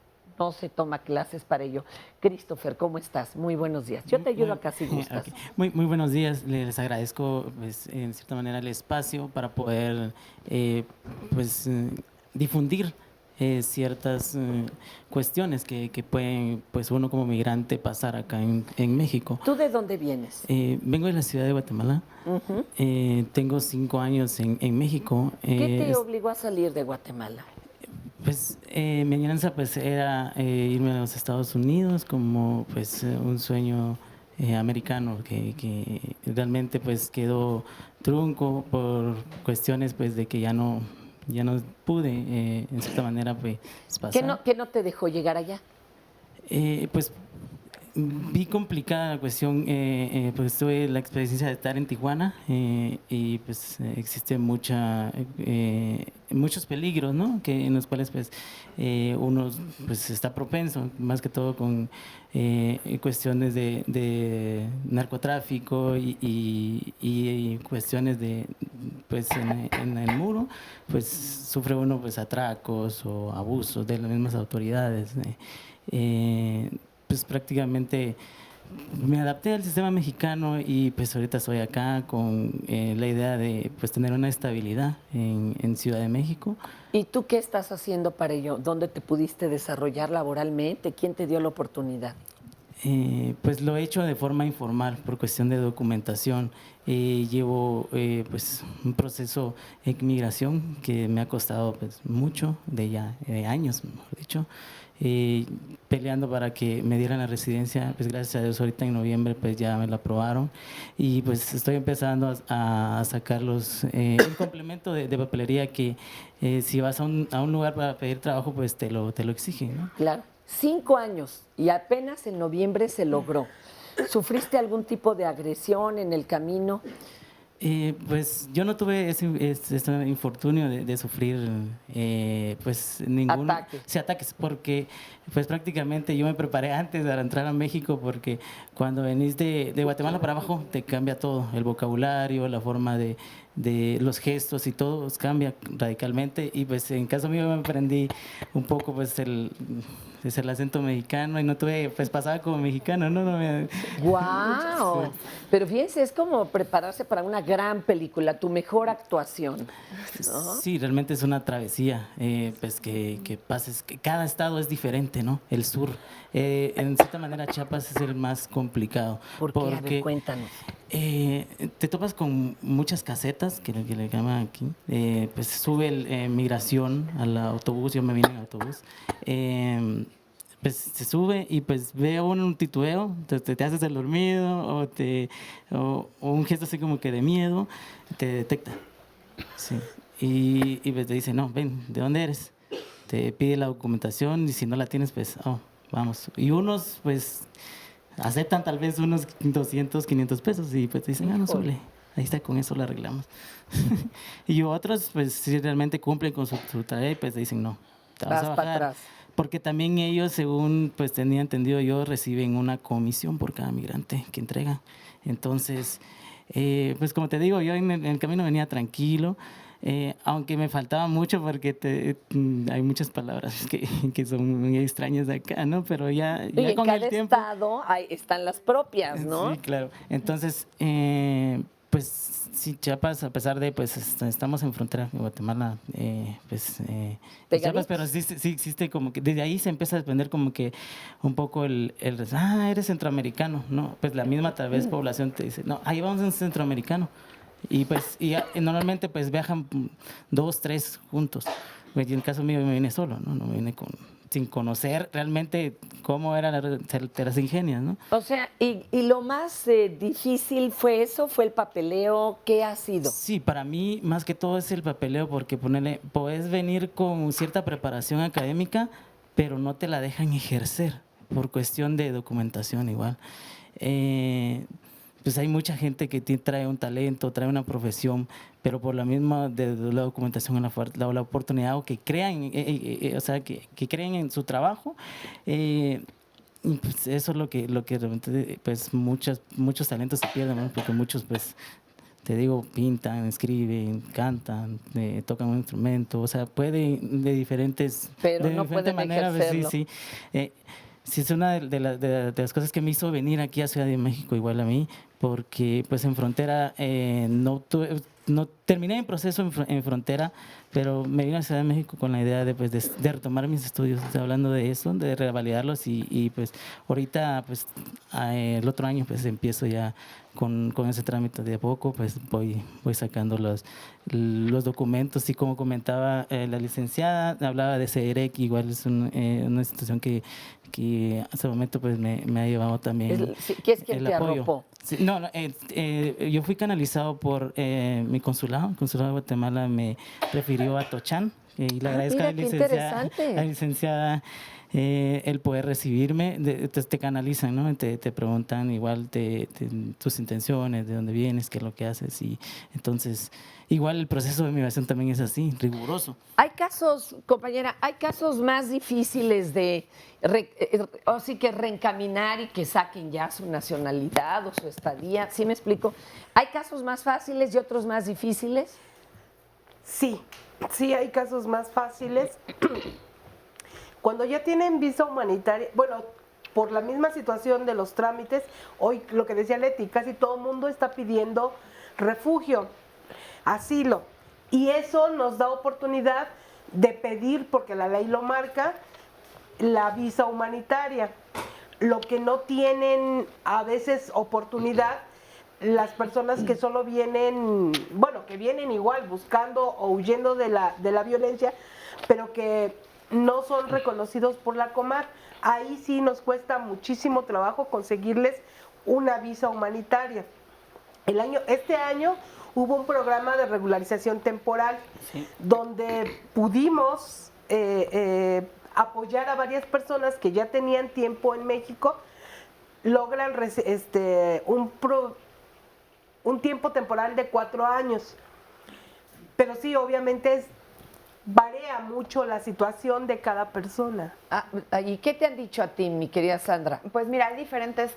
se toma clases para ello. Christopher, ¿cómo estás? Muy buenos días. Yo te ayudo acá si gustas. Okay. Muy buenos días. Les agradezco, pues, en cierta manera, el espacio para poder difundir ciertas cuestiones que pueden, pues, uno como migrante pasar acá en México. ¿Tú de dónde vienes? Vengo de la ciudad de Guatemala. Tengo 5 años en México. ¿Qué te obligó a salir de Guatemala? Pues mi añoranza pues era irme a los Estados Unidos como pues un sueño americano que realmente pues quedó trunco por cuestiones pues de que ya no pude en cierta manera pues pasar. ¿Qué no te dejó llegar allá? Pues vi complicada la cuestión, pues tuve la experiencia de estar en Tijuana y pues existe muchos peligros, ¿no? En los cuales pues uno pues está propenso, más que todo con cuestiones de narcotráfico y cuestiones de pues en el muro, pues sufre uno pues atracos o abusos de las mismas autoridades. Pues prácticamente me adapté al sistema mexicano y pues ahorita estoy acá con la idea de pues tener una estabilidad en Ciudad de México. ¿Y tú qué estás haciendo para ello? ¿Dónde te pudiste desarrollar laboralmente? ¿Quién te dio la oportunidad? Pues lo he hecho de forma informal por cuestión de documentación. Llevo pues un proceso de migración que me ha costado pues mucho, de años, mejor dicho. Peleando para que me dieran la residencia, pues gracias a Dios ahorita en noviembre pues ya me la aprobaron y pues estoy empezando a sacar el complemento de papelería que si vas a un lugar para pedir trabajo pues te lo exigen, ¿no? Claro, 5 años y apenas en noviembre se logró. ¿Sufriste algún tipo de agresión en el camino? Pues yo no tuve ese infortunio de sufrir pues ningún ataques, porque pues prácticamente yo me preparé antes de entrar a México, porque cuando venís de Guatemala para abajo te cambia todo, el vocabulario, la forma de de los gestos y todo cambia radicalmente, y pues en caso mío me aprendí un poco pues el acento mexicano y no tuve, pues pasaba como mexicano, ¿no? ¡Wow! Sí. Pero fíjense, es como prepararse para una gran película, tu mejor actuación, ¿no? Sí, realmente es una travesía, pues que pases, que cada estado es diferente, ¿no? El sur, en cierta manera Chiapas es el más complicado. ¿Por qué? A ver, porque cuéntanos. te topas con muchas casetas, que le llaman aquí, pues sube migración al autobús, yo me vine en autobús, pues se sube y pues ve un titubeo, te haces el dormido o un gesto así como que de miedo, te detecta. Sí. Y pues te dice, no, ven, ¿de dónde eres? Te pide la documentación y si no la tienes, pues, vamos. Y unos, pues, aceptan tal vez unos 200, 500 pesos y pues te dicen, no, súbele. Ahí está, con eso lo arreglamos. Y otros, pues, si realmente cumplen con su tarea y pues te dicen, no, te vas a bajar. Para atrás. Porque también ellos, según pues tenía entendido yo, reciben una comisión por cada migrante que entregan. Entonces, pues como te digo, yo en el camino venía tranquilo, aunque me faltaba mucho porque hay muchas palabras que son muy extrañas de acá, ¿no? Pero ya Y con en cada el tiempo... estado están las propias, ¿no? Sí, claro. Entonces, pues sí, Chiapas, a pesar de, pues estamos en frontera con Guatemala, Chiapas, pero sí existe como que, desde ahí se empieza a desprender como que un poco eres centroamericano, ¿no? Pues la misma tal vez población te dice, no, ahí vamos en centroamericano. Y pues y normalmente pues viajan 2, 3 juntos. En el caso mío me vine solo, ¿no? No me vine sin conocer realmente cómo eran las ingenias, ¿no? O sea, y lo más difícil fue el papeleo, ¿qué ha sido? Sí, para mí más que todo es el papeleo, porque puedes venir con cierta preparación académica, pero no te la dejan ejercer por cuestión de documentación igual. Pues hay mucha gente que trae un talento, trae una profesión, pero por la misma de la documentación, la oportunidad, o que crean, o sea, que creen en su trabajo, pues eso es lo que realmente, pues muchos talentos se pierden, ¿no? Porque muchos, pues, te digo, pintan, escriben, cantan, tocan un instrumento, o sea, pueden de diferentes, pero de no diferente pueden manera, ejercerlo. sí. Sí, es una de las cosas que me hizo venir aquí a Ciudad de México, igual a mí, porque pues en frontera no terminé el proceso en frontera, pero me vine a Ciudad de México con la idea de retomar mis estudios, hablando de eso, de revalidarlos y pues ahorita pues el otro año pues empiezo ya con ese trámite. De a poco pues voy sacando los documentos, y como comentaba la licenciada, hablaba de CEREC, igual es una institución que hasta el momento pues me ha llevado también ¿Qué es quien el te apoyo. arropó? Sí, yo fui canalizado por mi consulado. El consulado de Guatemala me refirió a Tochán, y le agradezco a la licenciada el poder recibirme. Te canalizan, ¿no? Te preguntan igual tus intenciones, de dónde vienes, qué es lo que haces, y entonces igual el proceso de migración también es así, riguroso. Hay casos, compañera, hay casos más difíciles de así que reencaminar y que saquen ya su nacionalidad o su estadía. ¿Sí me explico? ¿Hay casos más fáciles y otros más difíciles? Sí hay casos más fáciles. Cuando ya tienen visa humanitaria, bueno, por la misma situación de los trámites, hoy lo que decía Leti, casi todo el mundo está pidiendo refugio, asilo, y eso nos da oportunidad de pedir, porque la ley lo marca, la visa humanitaria. Lo que no tienen a veces oportunidad las personas que solo vienen, bueno, que vienen igual buscando o huyendo de la violencia, pero que no son reconocidos por la Comar. Ahí sí nos cuesta muchísimo trabajo conseguirles una visa humanitaria. Este año hubo un programa de regularización temporal, sí, donde pudimos apoyar a varias personas que ya tenían tiempo en México, logran un tiempo temporal de 4 años. Pero sí, obviamente varía mucho la situación de cada persona. ¿Y qué te han dicho a ti, mi querida Sandra? Pues mira, hay diferentes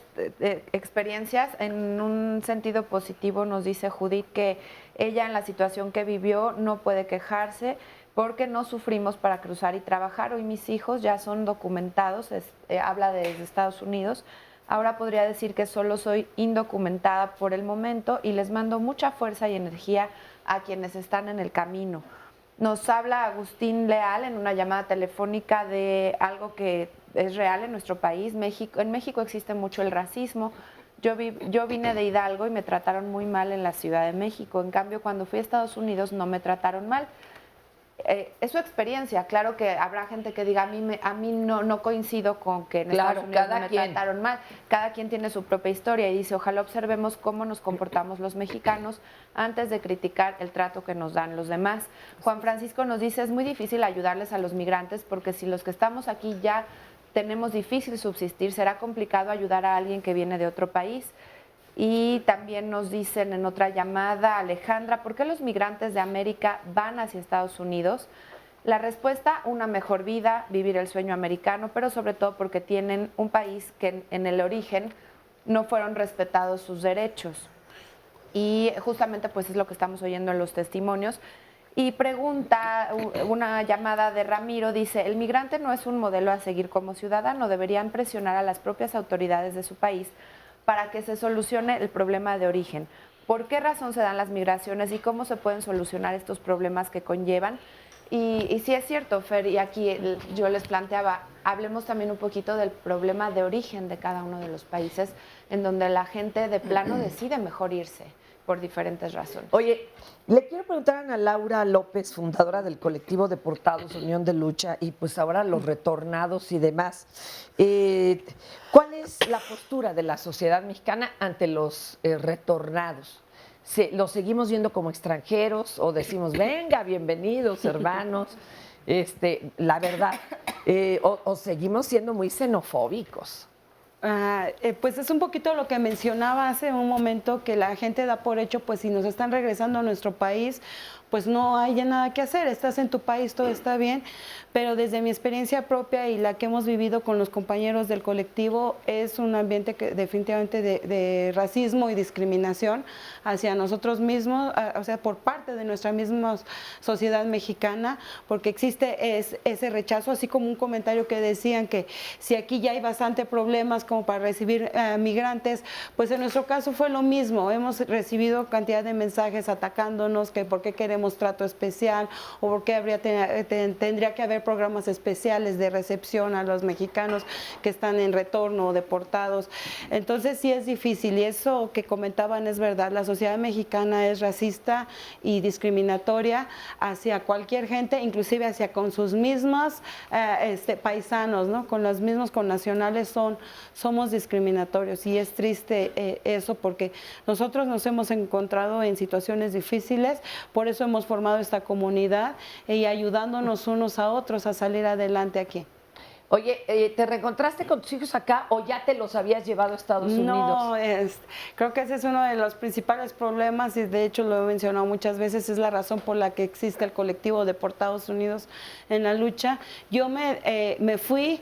experiencias. En un sentido positivo nos dice Judith que ella en la situación que vivió no puede quejarse porque no sufrimos para cruzar y trabajar. Hoy mis hijos ya son documentados, habla desde Estados Unidos. Ahora podría decir que solo soy indocumentada por el momento y les mando mucha fuerza y energía a quienes están en el camino. Nos habla Agustín Leal en una llamada telefónica de algo que es real en nuestro país. En México existe mucho el racismo. Yo vine de Hidalgo y me trataron muy mal en la Ciudad de México. En cambio, cuando fui a Estados Unidos no me trataron mal. Es su experiencia. Claro que habrá gente que diga, a mí no coincido con que en Estados Unidos no me trataron mal. Cada quien tiene su propia historia y dice, ojalá observemos cómo nos comportamos los mexicanos antes de criticar el trato que nos dan los demás. Juan Francisco nos dice, es muy difícil ayudarles a los migrantes porque si los que estamos aquí ya tenemos difícil subsistir, será complicado ayudar a alguien que viene de otro país. Y también nos dicen en otra llamada, Alejandra, ¿por qué los migrantes de América van hacia Estados Unidos? La respuesta, una mejor vida, vivir el sueño americano, pero sobre todo porque tienen un país que en el origen no fueron respetados sus derechos. Y justamente pues es lo que estamos oyendo en los testimonios. Y pregunta, una llamada de Ramiro, dice, el migrante no es un modelo a seguir como ciudadano, deberían presionar a las propias autoridades de su país para que se solucione el problema de origen. ¿Por qué razón se dan las migraciones y cómo se pueden solucionar estos problemas que conllevan? Y sí es cierto, Fer, y aquí yo les planteaba, hablemos también un poquito del problema de origen de cada uno de los países, en donde la gente de plano decide mejor irse por diferentes razones. Oye, le quiero preguntar a Ana Laura López, fundadora del colectivo Deportados, Unión de Lucha, y pues ahora los retornados y demás. ¿Cuál es la postura de la sociedad mexicana ante los retornados? ¿Los seguimos viendo como extranjeros o decimos, venga, bienvenidos, hermanos? La verdad, o seguimos siendo muy xenofóbicos. Pues es un poquito lo que mencionaba hace un momento, que la gente da por hecho, pues si nos están regresando a nuestro país, pues no hay ya nada que hacer, estás en tu país, todo está bien, pero desde mi experiencia propia y la que hemos vivido con los compañeros del colectivo, es un ambiente que definitivamente de racismo y discriminación hacia nosotros mismos, o sea, por parte de nuestra misma sociedad mexicana, porque existe ese rechazo, así como un comentario que decían que si aquí ya hay bastante problemas como para recibir migrantes, pues en nuestro caso fue lo mismo, hemos recibido cantidad de mensajes atacándonos, que por qué queremos trato especial o por qué tendría que haber programas especiales de recepción a los mexicanos que están en retorno o deportados. Entonces sí es difícil, y eso que comentaban es verdad, la sociedad mexicana es racista y discriminatoria hacia cualquier gente, inclusive hacia con sus mismos paisanos, ¿no? Con los mismos connacionales somos discriminatorios, y es triste eso, porque nosotros nos hemos encontrado en situaciones difíciles, por eso hemos formado esta comunidad y ayudándonos unos a otros a salir adelante aquí. Oye, ¿te reencontraste con tus hijos acá o ya te los habías llevado a Estados Unidos? No, creo que ese es uno de los principales problemas, y de hecho lo he mencionado muchas veces, es la razón por la que existe el colectivo Deportados Unidos en la Lucha. Yo me fui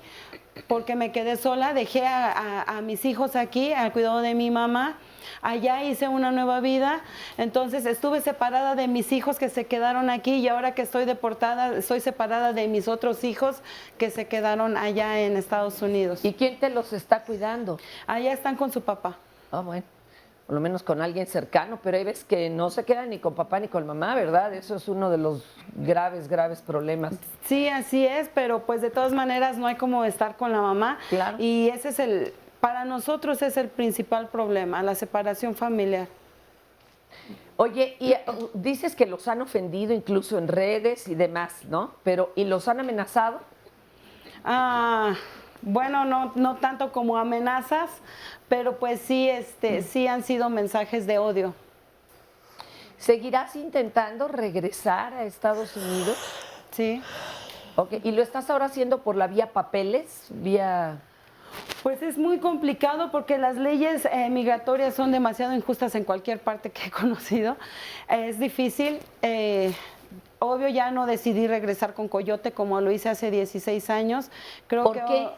porque me quedé sola, dejé a mis hijos aquí al cuidado de mi mamá. Allá hice una nueva vida, entonces estuve separada de mis hijos que se quedaron aquí, y ahora que estoy deportada, estoy separada de mis otros hijos que se quedaron allá en Estados Unidos. ¿Y quién te los está cuidando? Allá están con su papá. Ah, bueno, por lo menos con alguien cercano, pero hay veces que no se quedan ni con papá ni con mamá, ¿verdad? Eso es uno de los graves problemas. Sí, así es, pero pues de todas maneras no hay como estar con la mamá. Claro. Y ese es para nosotros es el principal problema, la separación familiar. Oye, y dices que los han ofendido incluso en redes y demás, ¿no? Pero, ¿y los han amenazado? Bueno, no tanto como amenazas, pero pues sí, sí han sido mensajes de odio. ¿Seguirás intentando regresar a Estados Unidos? Sí. Okay. ¿Y lo estás ahora haciendo por la vía papeles, vía...? Pues es muy complicado porque las leyes migratorias son demasiado injustas en cualquier parte que he conocido. Es difícil. obvio ya no decidí regresar con coyote como lo hice hace 16 años. Creo ¿Por qué?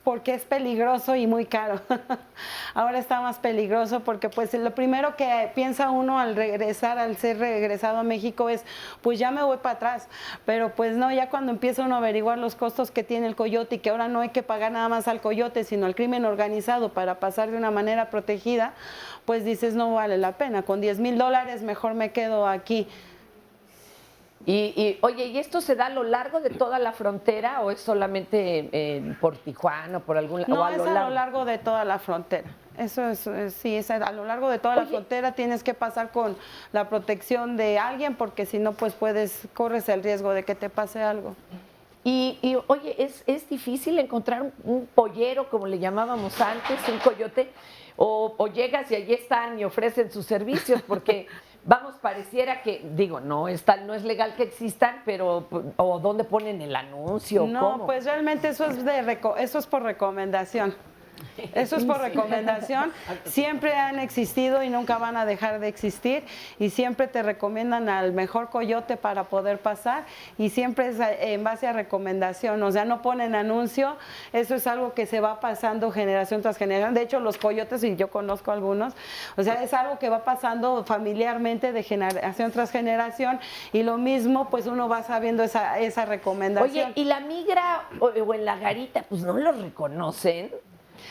Porque es peligroso y muy caro. Ahora está más peligroso porque pues lo primero que piensa uno al regresar, al ser regresado a México es, pues ya me voy para atrás. Pero pues no, ya cuando empieza uno a averiguar los costos que tiene el coyote y que ahora no hay que pagar nada más al coyote, sino al crimen organizado para pasar de una manera protegida, pues dices, no vale la pena. Con $10,000 mejor me quedo aquí. Oye, ¿y esto se da a lo largo de toda la frontera o es solamente por Tijuana, por algún lado? No, es a lo largo de toda la frontera. Eso sí, es a lo largo de toda la frontera. Tienes que pasar con la protección de alguien porque si no, pues corres el riesgo de que te pase algo. Oye, ¿es difícil encontrar un pollero, como le llamábamos antes, un coyote? O llegas y allí están y ofrecen sus servicios, porque vamos, pareciera que, digo, no es legal que existan, pero ¿o dónde ponen el anuncio? No, ¿cómo? pues realmente eso es por recomendación. Eso es por recomendación. Siempre han existido y nunca van a dejar de existir y siempre te recomiendan al mejor coyote para poder pasar y siempre es en base a recomendación, o sea, no ponen anuncio. Eso es algo que se va pasando generación tras generación. De hecho, los coyotes, y yo conozco algunos, o sea, es algo que va pasando familiarmente de generación tras generación y lo mismo, pues uno va sabiendo esa recomendación. Oye, ¿y la migra o en la garita, pues no lo reconocen?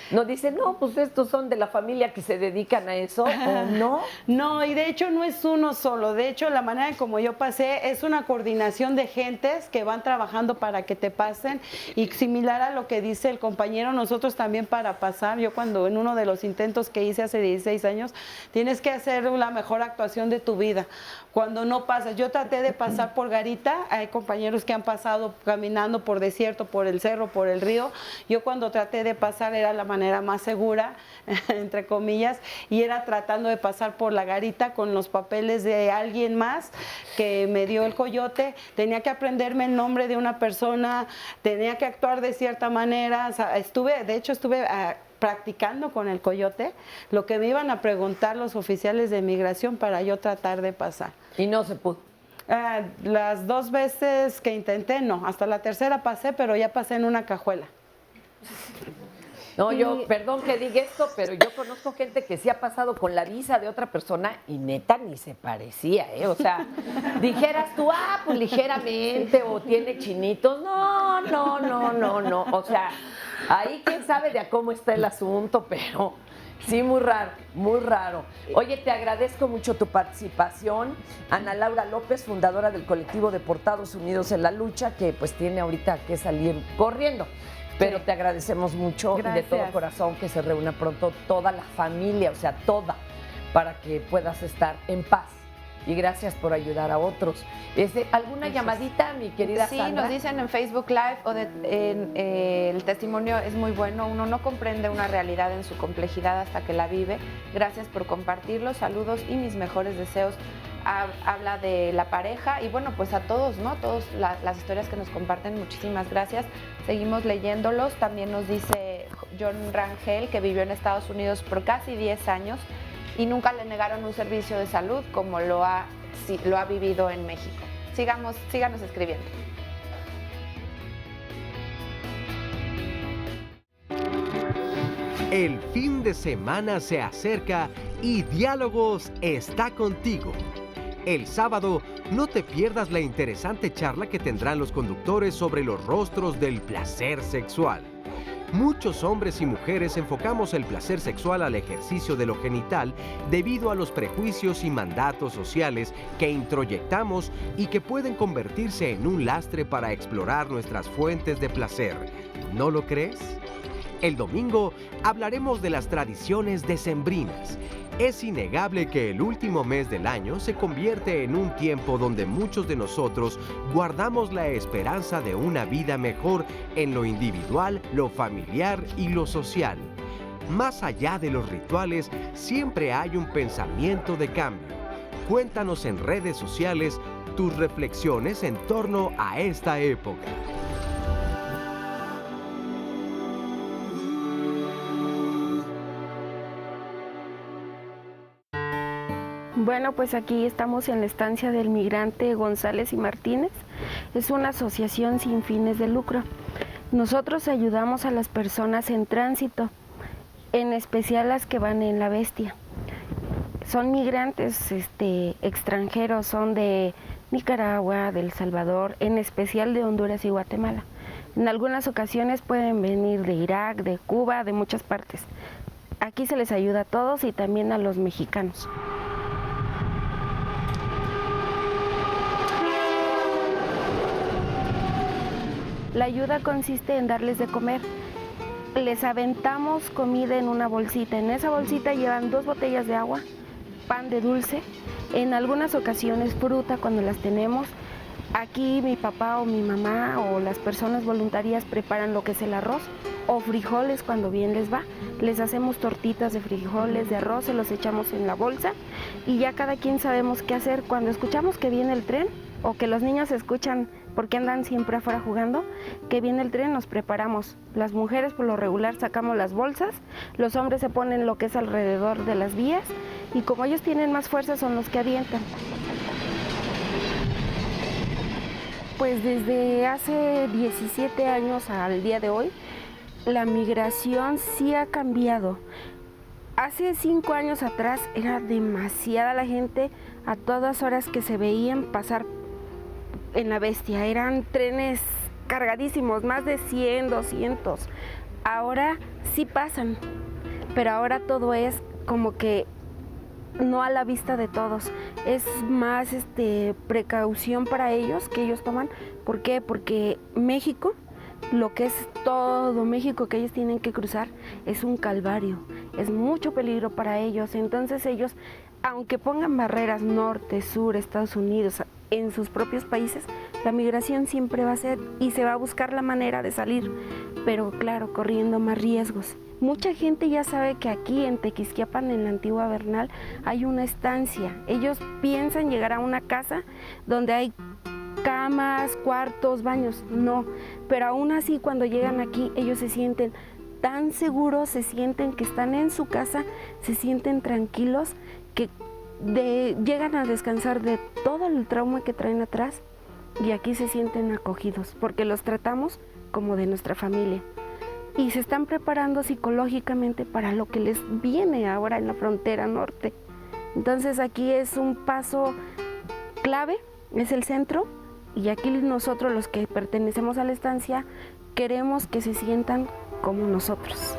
¿No dicen, no, pues estos son de la familia que se dedican a eso, o no? No, y de hecho no es uno solo. De hecho, la manera en como yo pasé es una coordinación de gentes que van trabajando para que te pasen. Y similar a lo que dice el compañero, nosotros también para pasar, yo cuando en uno de los intentos que hice hace 16 años, tienes que hacer la mejor actuación de tu vida. Cuando no pasas, yo traté de pasar por garita, hay compañeros que han pasado caminando por desierto, por el cerro, por el río. Yo cuando traté de pasar era la manera más segura, entre comillas, y era tratando de pasar por la garita con los papeles de alguien más que me dio el coyote. Tenía que aprenderme el nombre de una persona, tenía que actuar de cierta manera. O sea, estuve practicando con el coyote lo que me iban a preguntar los oficiales de migración para yo tratar de pasar. Y no se pudo. Las 2 veces que intenté, no. Hasta la tercera pasé, pero ya pasé en una cajuela. No, yo, perdón que diga esto, pero yo conozco gente que sí ha pasado con la visa de otra persona y neta ni se parecía, ¿eh? O sea, dijeras tú, pues ligeramente, o tiene chinitos. No. O sea, ahí quién sabe de a cómo está el asunto, pero sí, muy raro, muy raro. Oye, te agradezco mucho tu participación. Ana Laura López, fundadora del colectivo Deportados Unidos en la Lucha, que pues tiene ahorita que salir corriendo. Pero te agradecemos mucho y de todo corazón que se reúna pronto toda la familia, o sea, toda, para que puedas estar en paz. Y gracias por ayudar a otros. ¿Alguna llamadita, mi querida Sandra? Sí, nos dicen en Facebook Live el testimonio es muy bueno. Uno no comprende una realidad en su complejidad hasta que la vive. Gracias por compartirlo. Saludos y mis mejores deseos. Habla de la pareja y bueno, pues a todos, ¿no? Todas las historias que nos comparten, muchísimas gracias. Seguimos leyéndolos. También nos dice John Rangel, que vivió en Estados Unidos por casi 10 años y nunca le negaron un servicio de salud como lo ha vivido en México. Síganos escribiendo. El fin de semana se acerca y Diálogos está contigo. El sábado, no te pierdas la interesante charla que tendrán los conductores sobre los rostros del placer sexual. Muchos hombres y mujeres enfocamos el placer sexual al ejercicio de lo genital debido a los prejuicios y mandatos sociales que introyectamos y que pueden convertirse en un lastre para explorar nuestras fuentes de placer. ¿No lo crees? El domingo hablaremos de las tradiciones decembrinas. Es innegable que el último mes del año se convierte en un tiempo donde muchos de nosotros guardamos la esperanza de una vida mejor en lo individual, lo familiar y lo social. Más allá de los rituales, siempre hay un pensamiento de cambio. Cuéntanos en redes sociales tus reflexiones en torno a esta época. Bueno, pues aquí estamos en la estancia del migrante González y Martínez. Es una asociación sin fines de lucro. Nosotros ayudamos a las personas en tránsito, en especial las que van en la Bestia. Son migrantes extranjeros, son de Nicaragua, de El Salvador, en especial de Honduras y Guatemala. En algunas ocasiones pueden venir de Irak, de Cuba, de muchas partes. Aquí se les ayuda a todos y también a los mexicanos. La ayuda consiste en darles de comer. Les aventamos comida en una bolsita. En esa bolsita llevan 2 botellas de agua, pan de dulce, en algunas ocasiones fruta cuando las tenemos. Aquí mi papá o mi mamá o las personas voluntarias preparan lo que es el arroz o frijoles cuando bien les va. Les hacemos tortitas de frijoles, de arroz, se los echamos en la bolsa y ya cada quien sabemos qué hacer. Cuando escuchamos que viene el tren o que los niños escuchan porque andan siempre afuera jugando, que viene el tren, nos preparamos. Las mujeres por lo regular sacamos las bolsas, los hombres se ponen lo que es alrededor de las vías y como ellos tienen más fuerza son los que avientan. Pues desde hace 17 años al día de hoy, la migración sí ha cambiado. Hace 5 años atrás era demasiada la gente a todas horas que se veían pasar en la Bestia. Eran trenes cargadísimos, más de 100, 200. Ahora sí pasan, pero ahora todo es como que no a la vista de todos. Es más precaución para ellos que ellos toman. ¿Por qué? Porque México, lo que es todo México que ellos tienen que cruzar, es un calvario. Es mucho peligro para ellos. Entonces ellos, aunque pongan barreras norte, sur, Estados Unidos, en sus propios países, la migración siempre va a ser y se va a buscar la manera de salir, pero claro, corriendo más riesgos. Mucha gente ya sabe que aquí en Tequisquiapan, en la antigua Bernal, hay una estancia. Ellos piensan llegar a una casa donde hay camas, cuartos, baños. No, pero aún así cuando llegan aquí, ellos se sienten tan seguros, se sienten que están en su casa, se sienten tranquilos, que llegan a descansar de todo el trauma que traen atrás y aquí se sienten acogidos porque los tratamos como de nuestra familia y se están preparando psicológicamente para lo que les viene ahora en la frontera norte. Entonces aquí es un paso clave, es el centro y aquí nosotros los que pertenecemos a la estancia queremos que se sientan como nosotros.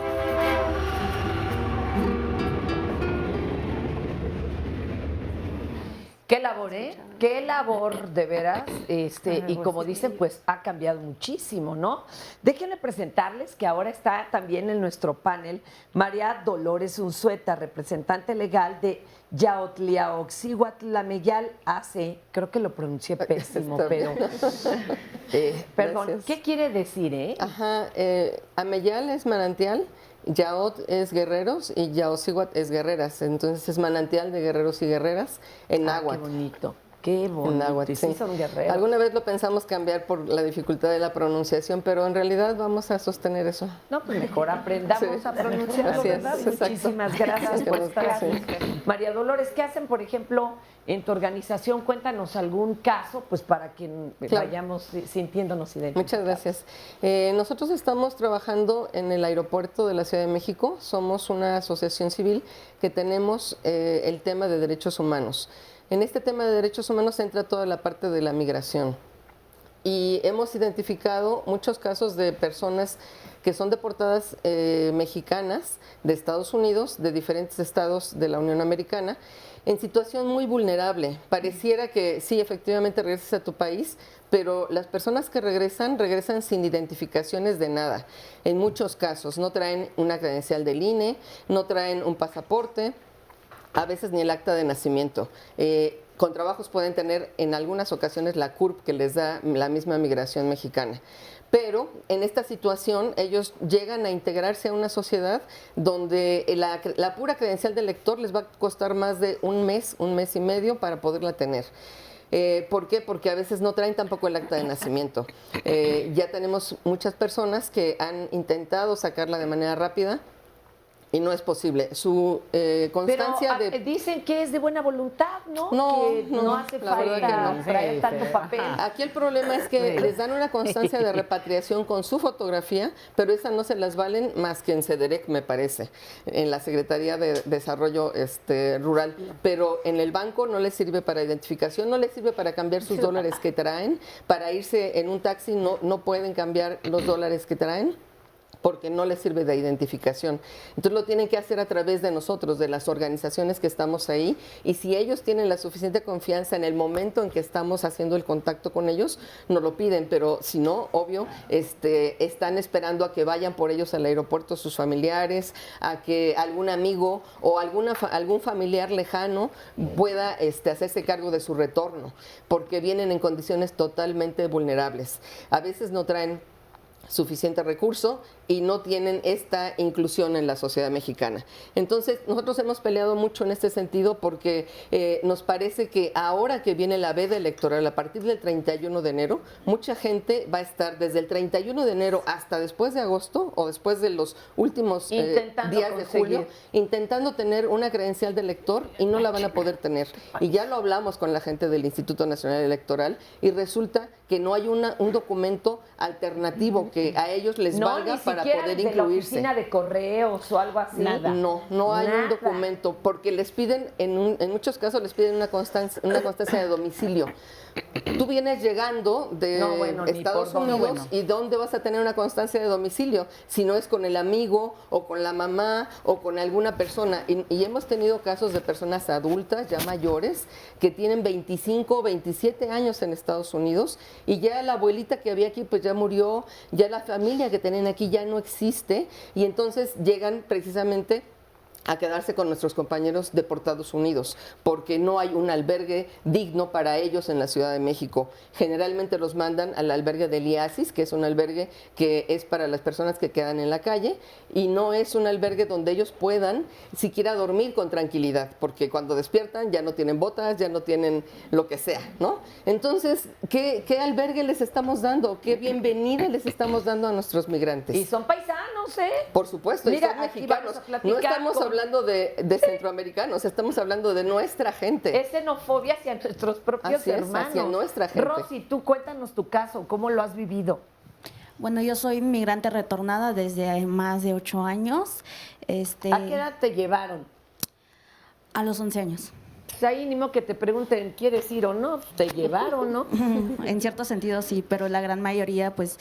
Qué labor, ¿eh? Qué labor, de veras. Y como dicen, pues ha cambiado muchísimo, ¿no? Déjenme presentarles que ahora está también en nuestro panel María Dolores Unzueta, representante legal de Yaotliaoxihuatlameyal AC. Creo que lo pronuncié pésimo, pero... perdón, Gracias. ¿Qué quiere decir, Ajá, Ameyal es manantial, Yaot es guerreros y Yaocihuat es guerreras. Entonces es manantial de guerreros y guerreras en náhuatl. Qué bonito. Qué bonito. Náhuatl, y sí son guerreros. Alguna vez lo pensamos cambiar por la dificultad de la pronunciación, pero en realidad vamos a sostener eso. No, pues mejor aprendamos a pronunciarlo, Así es, ¿verdad? exacto. Muchísimas gracias por estar aquí. Sí. María Dolores, ¿qué hacen, por ejemplo, en tu organización? Cuéntanos algún caso, pues para que Claro. vayamos sintiéndonos identificados. Muchas gracias. Nosotros estamos trabajando en el aeropuerto de la Ciudad de México. Somos una asociación civil que tenemos el tema de derechos humanos. En este tema de derechos humanos entra toda la parte de la migración. Y hemos identificado muchos casos de personas que son deportadas mexicanas de Estados Unidos, de diferentes estados de la Unión Americana, en situación muy vulnerable. Pareciera que sí, efectivamente regresas a tu país, pero las personas que regresan sin identificaciones de nada. En muchos casos no traen una credencial del INE, no traen un pasaporte, a veces ni el acta de nacimiento. Con trabajos pueden tener en algunas ocasiones la CURP que les da la misma migración mexicana. Pero en esta situación ellos llegan a integrarse a una sociedad donde la pura credencial del lector les va a costar más de un mes y medio para poderla tener. ¿Por qué? Porque a veces no traen tampoco el acta de nacimiento. Ya tenemos muchas personas que han intentado sacarla de manera rápida y no es posible. Su constancia pero, dicen que es de buena voluntad, ¿no? No, que no hace la verdad que falta no. traer tanto papel. Aquí el problema es que les dan una constancia de repatriación con su fotografía, pero esa no se las valen más que en CEDEREC, me parece, en la Secretaría de Desarrollo Rural. Pero en el banco no les sirve para identificación, no les sirve para cambiar sus dólares que traen, para irse en un taxi no pueden cambiar los dólares que traen, porque no les sirve de identificación. Entonces lo tienen que hacer a través de nosotros, de las organizaciones que estamos ahí, y si ellos tienen la suficiente confianza en el momento en que estamos haciendo el contacto con ellos, nos lo piden, pero si no, obvio, están esperando a que vayan por ellos al aeropuerto sus familiares, a que algún amigo o algún familiar lejano pueda hacerse cargo de su retorno, porque vienen en condiciones totalmente vulnerables. A veces no traen suficiente recurso y no tienen esta inclusión en la sociedad mexicana. Entonces, nosotros hemos peleado mucho en este sentido porque nos parece que ahora que viene la veda electoral, a partir del 31 de enero, mucha gente va a estar desde el 31 de enero hasta después de agosto o después de los últimos días de julio, intentando tener una credencial de elector y no la van a poder tener. Y ya lo hablamos con la gente del Instituto Nacional Electoral y resulta que no hay un documento alternativo que a ellos les valga para poder incluirse. ¿La oficina de correos o algo así? Nada. No hay un documento, porque les piden, en muchos casos les piden una constancia de domicilio. Tú vienes llegando de Estados Unidos y ¿dónde vas a tener una constancia de domicilio? Si no es con el amigo o con la mamá o con alguna persona. Y hemos tenido casos de personas adultas, ya mayores, que tienen 25 o 27 años en Estados Unidos y ya la abuelita que había aquí pues ya murió, ya la familia que tenían aquí ya no existe y entonces llegan precisamente a quedarse con nuestros compañeros deportados unidos, porque no hay un albergue digno para ellos en la Ciudad de México. Generalmente los mandan al albergue del IASIS, que es un albergue que es para las personas que quedan en la calle, y no es un albergue donde ellos puedan siquiera dormir con tranquilidad, porque cuando despiertan ya no tienen botas, ya no tienen lo que sea, ¿no? Entonces, ¿qué albergue les estamos dando? ¿Qué bienvenida les estamos dando a nuestros migrantes? Y son paisanos, ¿eh? Por supuesto, mira, y son mexicanos. No estamos hablando de centroamericanos, estamos hablando de nuestra gente. Es xenofobia hacia nuestros propios hermanos. Hacia nuestra gente. Rosy, tú cuéntanos tu caso, ¿cómo lo has vivido? Bueno, yo soy migrante retornada desde más de 8 años. ¿A qué edad te llevaron? A los 11 años. Pues ahí ni modo que te pregunten, ¿quieres ir o no? Te llevaron, ¿no? En cierto sentido sí, pero la gran mayoría, pues,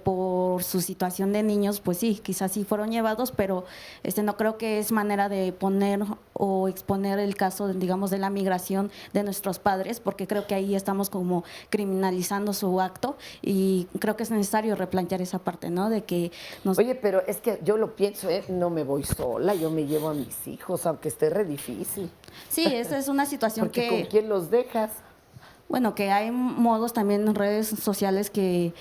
por su situación de niños, pues sí, quizás sí fueron llevados, pero no creo que es manera de poner o exponer el caso, digamos, de la migración de nuestros padres, porque creo que ahí estamos como criminalizando su acto y creo que es necesario replantear esa parte, ¿no? De que Oye, pero es que yo lo pienso, no me voy sola, yo me llevo a mis hijos, aunque esté re difícil. Sí, esa es una situación porque que... ¿con quién los dejas? Bueno, que hay modos también en redes sociales que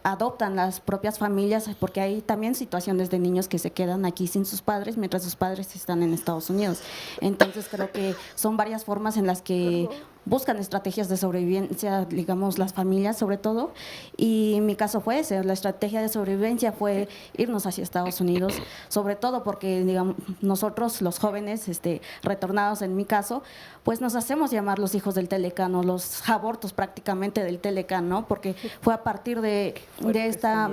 adoptan las propias familias, porque hay también situaciones de niños que se quedan aquí sin sus padres mientras sus padres están en Estados Unidos. Entonces creo que son varias formas en las que buscan estrategias de sobrevivencia, digamos, las familias sobre todo, y mi caso fue ese, la estrategia de sobrevivencia fue irnos hacia Estados Unidos, sobre todo porque, digamos, nosotros los jóvenes retornados en mi caso, pues nos hacemos llamar los hijos del Telecán, los abortos prácticamente del Telecán, ¿no? Porque fue a partir de esta...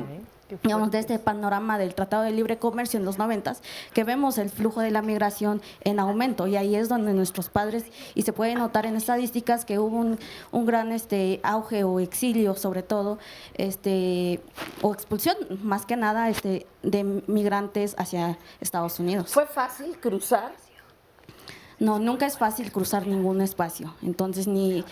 digamos, de este panorama del Tratado de Libre Comercio en los 90s, que vemos el flujo de la migración en aumento, y ahí es donde nuestros padres, y se puede notar en estadísticas que hubo un gran auge o exilio, sobre todo, o expulsión, más que nada, de migrantes hacia Estados Unidos. ¿Fue fácil cruzar? No, nunca es fácil cruzar ningún espacio, entonces ni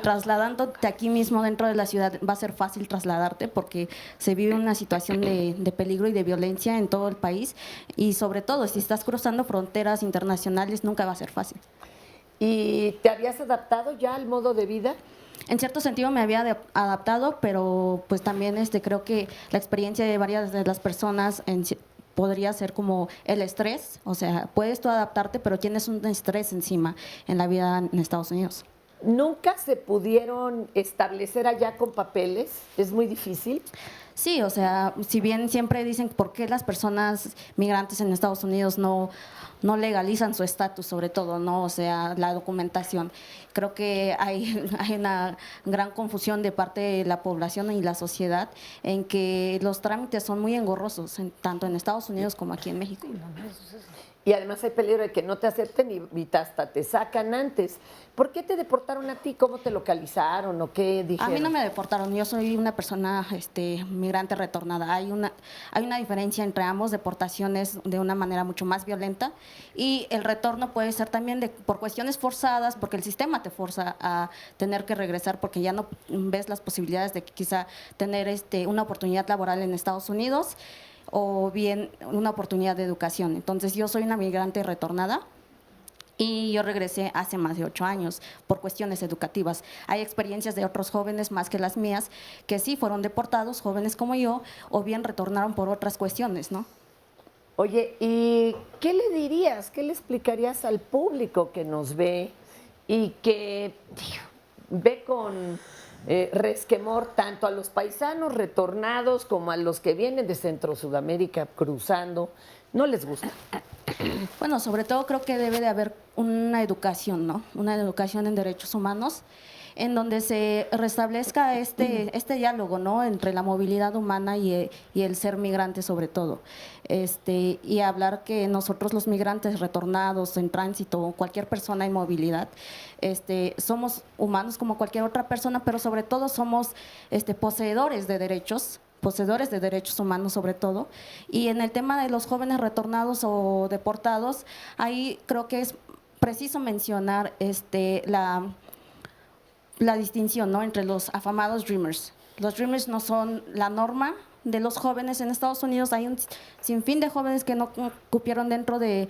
trasladándote aquí mismo dentro de la ciudad va a ser fácil trasladarte, porque se vive una situación de peligro y de violencia en todo el país, y sobre todo si estás cruzando fronteras internacionales nunca va a ser fácil. ¿Y te habías adaptado ya al modo de vida? En cierto sentido me había adaptado, pero pues también creo que la experiencia de varias de las personas podría ser como el estrés, o sea, puedes tú adaptarte, pero tienes un estrés encima en la vida en Estados Unidos. ¿Nunca se pudieron establecer allá con papeles? ¿Es muy difícil? Sí, o sea, si bien siempre dicen por qué las personas migrantes en Estados Unidos no legalizan su estatus, sobre todo, ¿no? O sea, la documentación. Creo que hay una gran confusión de parte de la población y la sociedad en que los trámites son muy engorrosos, tanto en Estados Unidos como aquí en México. Y además hay peligro de que no te acepten y hasta te sacan antes. ¿Por qué te deportaron a ti? ¿Cómo te localizaron o qué dijeron? A mí no me deportaron, yo soy una persona migrante retornada. Hay una diferencia entre ambos, deportaciones de una manera mucho más violenta y el retorno puede ser también por cuestiones forzadas, porque el sistema te forza a tener que regresar porque ya no ves las posibilidades de quizá tener una oportunidad laboral en Estados Unidos o bien una oportunidad de educación. Entonces yo soy una migrante retornada y yo regresé hace más de 8 años por cuestiones educativas. Hay experiencias de otros jóvenes más que las mías que sí fueron deportados, jóvenes como yo, o bien retornaron por otras cuestiones, ¿no? Oye, ¿y qué le dirías, qué le explicarías al público que nos ve y que ve con resquemor tanto a los paisanos retornados como a los que vienen de Centro Sudamérica cruzando? No les gusta. Bueno, sobre todo creo que debe de haber una educación, ¿no? Una educación en derechos humanos en donde se restablezca este diálogo, ¿no? Entre la movilidad humana y el ser migrante sobre todo. Y hablar que nosotros los migrantes retornados en tránsito o cualquier persona en movilidad, somos humanos como cualquier otra persona, pero sobre todo somos poseedores de derechos humanos sobre todo. Y en el tema de los jóvenes retornados o deportados, ahí creo que es preciso mencionar la distinción, ¿no? Entre los afamados Dreamers. Los Dreamers no son la norma de los jóvenes en Estados Unidos. Hay un sinfín de jóvenes que no cupieron dentro de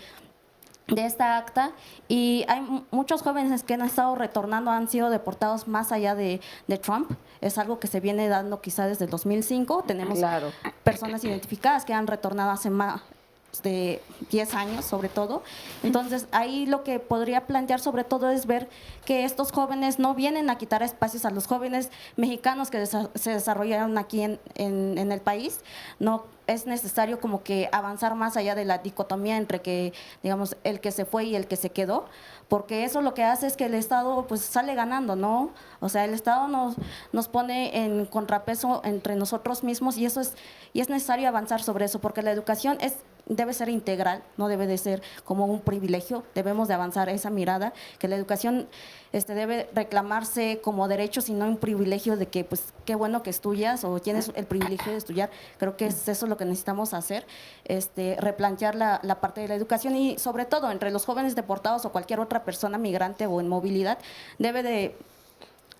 esta acta y hay muchos jóvenes que han estado retornando, han sido deportados más allá de Trump. Es algo que se viene dando quizá desde el 2005. Tenemos personas identificadas que han retornado hace más de 10 años sobre todo. Entonces ahí lo que podría plantear sobre todo es ver que estos jóvenes no vienen a quitar espacios a los jóvenes mexicanos que se desarrollaron aquí en el país. No es necesario como que avanzar más allá de la dicotomía entre que, digamos, el que se fue y el que se quedó, porque eso lo que hace es que el Estado pues sale ganando, ¿no? O sea, el Estado nos pone en contrapeso entre nosotros mismos y es necesario avanzar sobre eso, porque la educación debe ser integral, no debe de ser como un privilegio. Debemos de avanzar esa mirada, que la educación debe reclamarse como derecho, sino un privilegio de que, pues, qué bueno que estudias o tienes el privilegio de estudiar. Creo que es eso lo que necesitamos hacer, replantear la parte de la educación y, sobre todo, entre los jóvenes deportados o cualquier otra persona migrante o en movilidad, debe de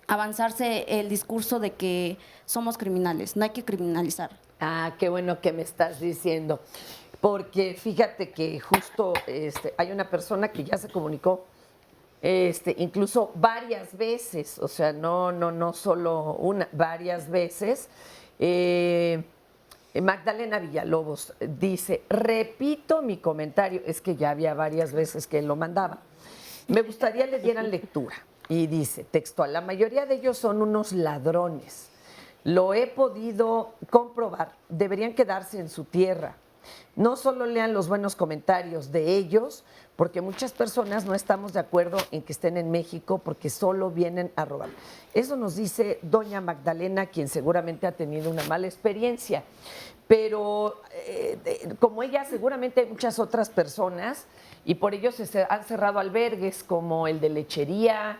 avanzarse el discurso de que somos criminales, no hay que criminalizar. Ah, qué bueno que me estás diciendo. Porque fíjate que justo hay una persona que ya se comunicó incluso varias veces, o sea, no solo una, varias veces. Magdalena Villalobos dice, repito mi comentario, es que ya había varias veces que lo mandaba. Me gustaría le dieran lectura. Y dice, textual, la mayoría de ellos son unos ladrones. Lo he podido comprobar, deberían quedarse en su tierra. No solo lean los buenos comentarios de ellos, porque muchas personas no estamos de acuerdo en que estén en México porque solo vienen a robar. Eso nos dice doña Magdalena, quien seguramente ha tenido una mala experiencia. Pero como ella, seguramente hay muchas otras personas y por ello se han cerrado albergues como el de Lechería.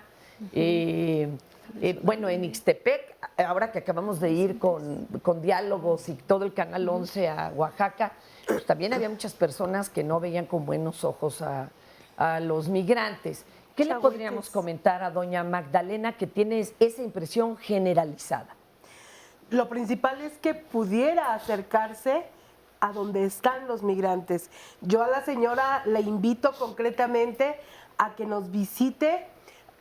Bueno, en Ixtepec, ahora que acabamos de ir con diálogos y todo el Canal 11 a Oaxaca, pues también había muchas personas que no veían con buenos ojos a los migrantes. ¿Qué le podríamos comentar a doña Magdalena que tiene esa impresión generalizada? Lo principal es que pudiera acercarse a donde están los migrantes. Yo a la señora le invito concretamente a que nos visite,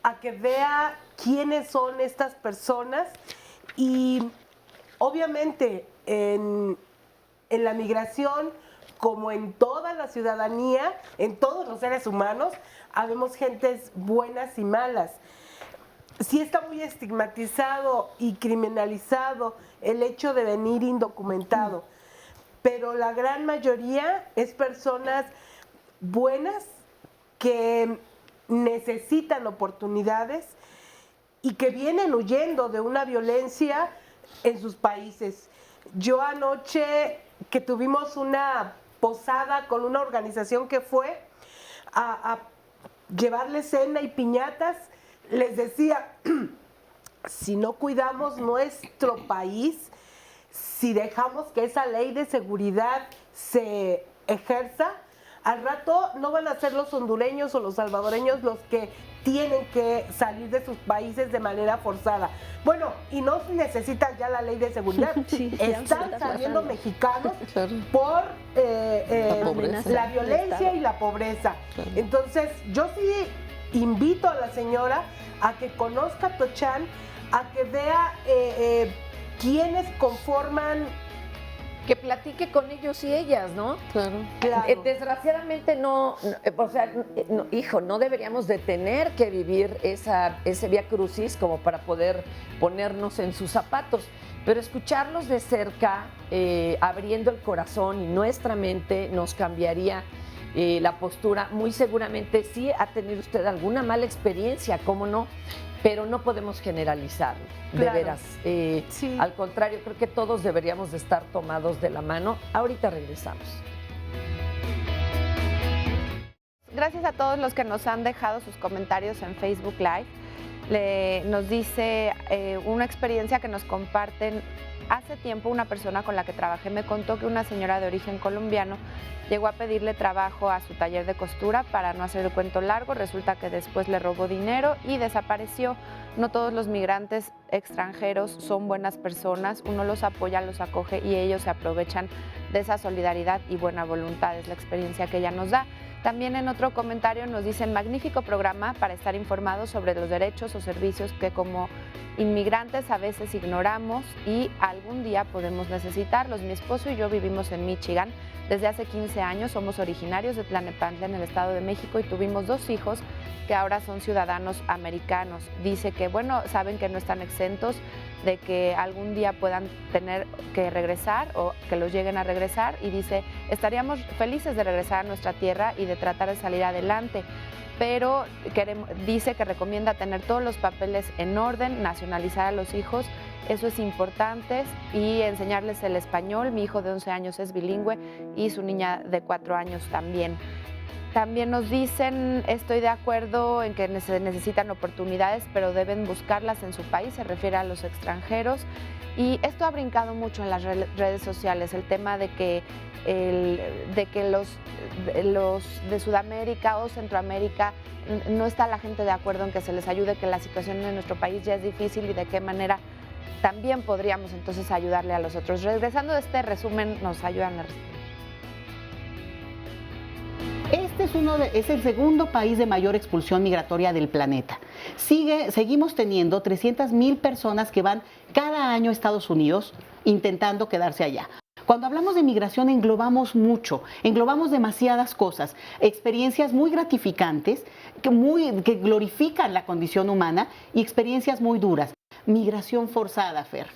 a que vea quiénes son estas personas y obviamente en la migración, como en toda la ciudadanía, en todos los seres humanos, habemos gentes buenas y malas. sí está muy estigmatizado y criminalizado el hecho de venir indocumentado, pero la gran mayoría es personas buenas que necesitan oportunidades y que vienen huyendo de una violencia en sus países. Yo anoche que tuvimos una posada con una organización que fue a llevarles cena y piñatas, les decía, si no cuidamos nuestro país, si dejamos que esa ley de seguridad se ejerza, al rato no van a ser los hondureños o los salvadoreños los que tienen que salir de sus países de manera forzada. Bueno, y no necesitan ya la ley de seguridad. Sí, están saliendo mexicanos Claro. por La la violencia y la pobreza. Claro. Entonces, yo sí invito a la señora a que conozca a Tochán, a que vea quiénes conforman. Que platique con ellos y ellas, ¿no? Claro. Desgraciadamente no deberíamos de tener que vivir ese vía crucis como para poder ponernos en sus zapatos, pero escucharlos de cerca, abriendo el corazón y nuestra mente, nos cambiaría la postura. Muy seguramente sí ha tenido usted alguna mala experiencia, ¿cómo no? Pero no podemos generalizarlo, Claro. de veras. Sí. Al contrario, creo que todos deberíamos de estar tomados de la mano. Ahorita regresamos. Gracias a todos los que nos han dejado sus comentarios en Facebook Live. Nos dice una experiencia que nos comparten. Hace tiempo una persona con la que trabajé me contó que una señora de origen colombiano llegó a pedirle trabajo a su taller de costura. Para no hacer el cuento largo, resulta que después le robó dinero y desapareció. No todos los migrantes extranjeros son buenas personas, uno los apoya, los acoge y ellos se aprovechan de esa solidaridad y buena voluntad. Es la experiencia que ella nos da. También en otro comentario nos dicen: magnífico programa para estar informados sobre los derechos o servicios que como inmigrantes a veces ignoramos y algún día podemos necesitarlos. Mi esposo y yo vivimos en Michigan desde hace 15 años, somos originarios de Tlalnepantla en el Estado de México y tuvimos 2 hijos que ahora son ciudadanos americanos. Dice que, bueno, saben que no están exentos de que algún día puedan tener que regresar o que los lleguen a regresar, y dice, estaríamos felices de regresar a nuestra tierra y de tratar de salir adelante, pero dice que recomienda tener todos los papeles en orden, nacionalizar a los hijos, eso es importante, y enseñarles el español. Mi hijo de 11 años es bilingüe y su niña de 4 años también. También nos dicen, estoy de acuerdo en que se necesitan oportunidades, pero deben buscarlas en su país, se refiere a los extranjeros. Y esto ha brincado mucho en las redes sociales, el tema de que los de Sudamérica o Centroamérica no está la gente de acuerdo en que se les ayude, que la situación en nuestro país ya es difícil y de qué manera también podríamos entonces ayudarle a los otros. Regresando de este resumen, nos ayudan a responder. Este es el segundo país de mayor expulsión migratoria del planeta. Seguimos teniendo 300,000 personas que van cada año a Estados Unidos intentando quedarse allá. Cuando hablamos de migración englobamos mucho, englobamos demasiadas cosas, experiencias muy gratificantes que glorifican la condición humana y experiencias muy duras. Migración forzada, Fer.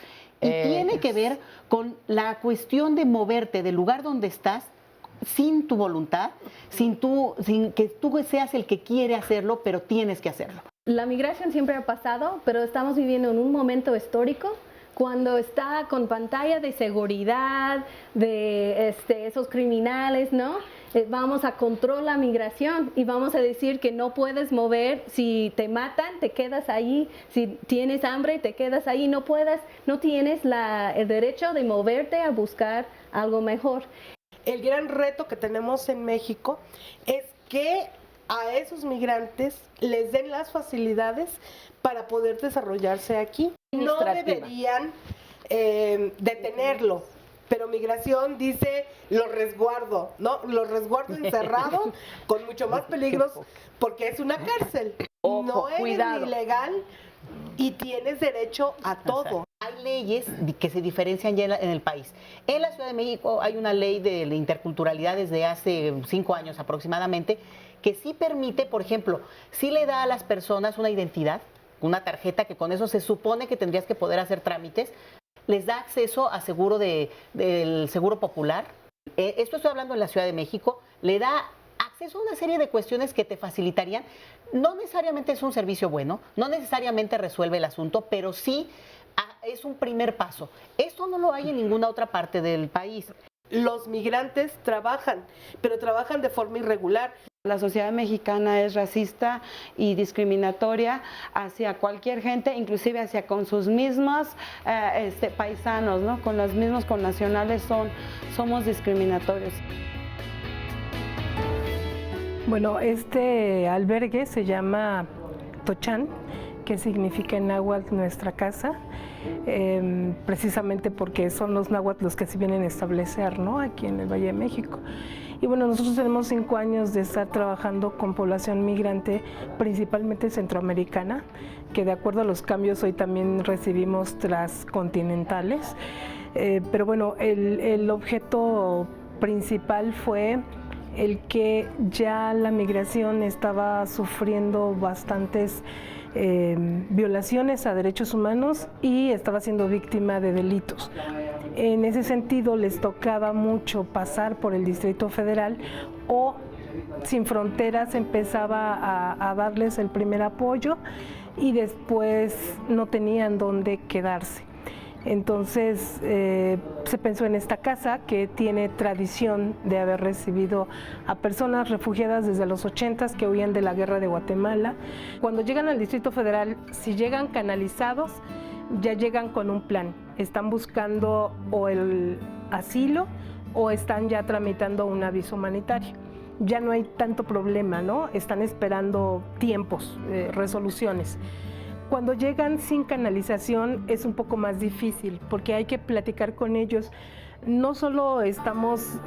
Y tiene que ver con la cuestión de moverte del lugar donde estás sin tu voluntad, sin que tú seas el que quiere hacerlo, pero tienes que hacerlo. La migración siempre ha pasado, pero estamos viviendo en un momento histórico cuando está con pantalla de seguridad, de esos criminales, ¿no? Vamos a controlar la migración y vamos a decir que no puedes mover, si te matan, te quedas ahí, si tienes hambre, te quedas ahí, no tienes el derecho de moverte a buscar algo mejor. El gran reto que tenemos en México es que a esos migrantes les den las facilidades para poder desarrollarse aquí. No deberían detenerlo, pero migración dice los resguardo, ¿no? Los resguardo encerrado con mucho más peligros porque es una cárcel. Ojo, no eres cuidado. ilegal y tienes derecho a todo. Hay leyes que se diferencian ya en el país. En la Ciudad de México hay una ley de la interculturalidad desde hace 5 años aproximadamente que sí permite, por ejemplo, sí le da a las personas una identidad una tarjeta que con eso se supone que tendrías que poder hacer trámites, les da acceso a seguro del Seguro Popular. Esto estoy hablando en la Ciudad de México, le da acceso a una serie de cuestiones que te facilitarían. No necesariamente es un servicio bueno, no necesariamente resuelve el asunto, pero sí es un primer paso. Esto no lo hay en ninguna otra parte del país. Los migrantes trabajan, pero trabajan de forma irregular. La sociedad mexicana es racista y discriminatoria hacia cualquier gente, inclusive hacia con sus mismos paisanos, ¿no? Con los mismos connacionales somos discriminatorios. Bueno, este albergue se llama Tochán, que significa en náhuatl nuestra casa, precisamente porque son los náhuatl los que se vienen a establecer, ¿no?, aquí en el Valle de México. Y bueno, nosotros tenemos 5 años de estar trabajando con población migrante, principalmente centroamericana, que de acuerdo a los cambios hoy también recibimos transcontinentales. Pero bueno, el objeto principal fue el que ya la migración estaba sufriendo bastantes violaciones a derechos humanos y estaba siendo víctima de delitos. En ese sentido, les tocaba mucho pasar por el Distrito Federal o Sin Fronteras empezaba a darles el primer apoyo y después no tenían dónde quedarse. Entonces se pensó en esta casa que tiene tradición de haber recibido a personas refugiadas desde los 80s que huían de la guerra de Guatemala. Cuando llegan al Distrito Federal, si llegan canalizados, ya llegan con un plan. Están buscando o el asilo o están ya tramitando un aviso humanitario. Ya no hay tanto problema, ¿no? Están esperando tiempos, resoluciones. Cuando llegan sin canalización es un poco más difícil porque hay que platicar con ellos. No solo estamos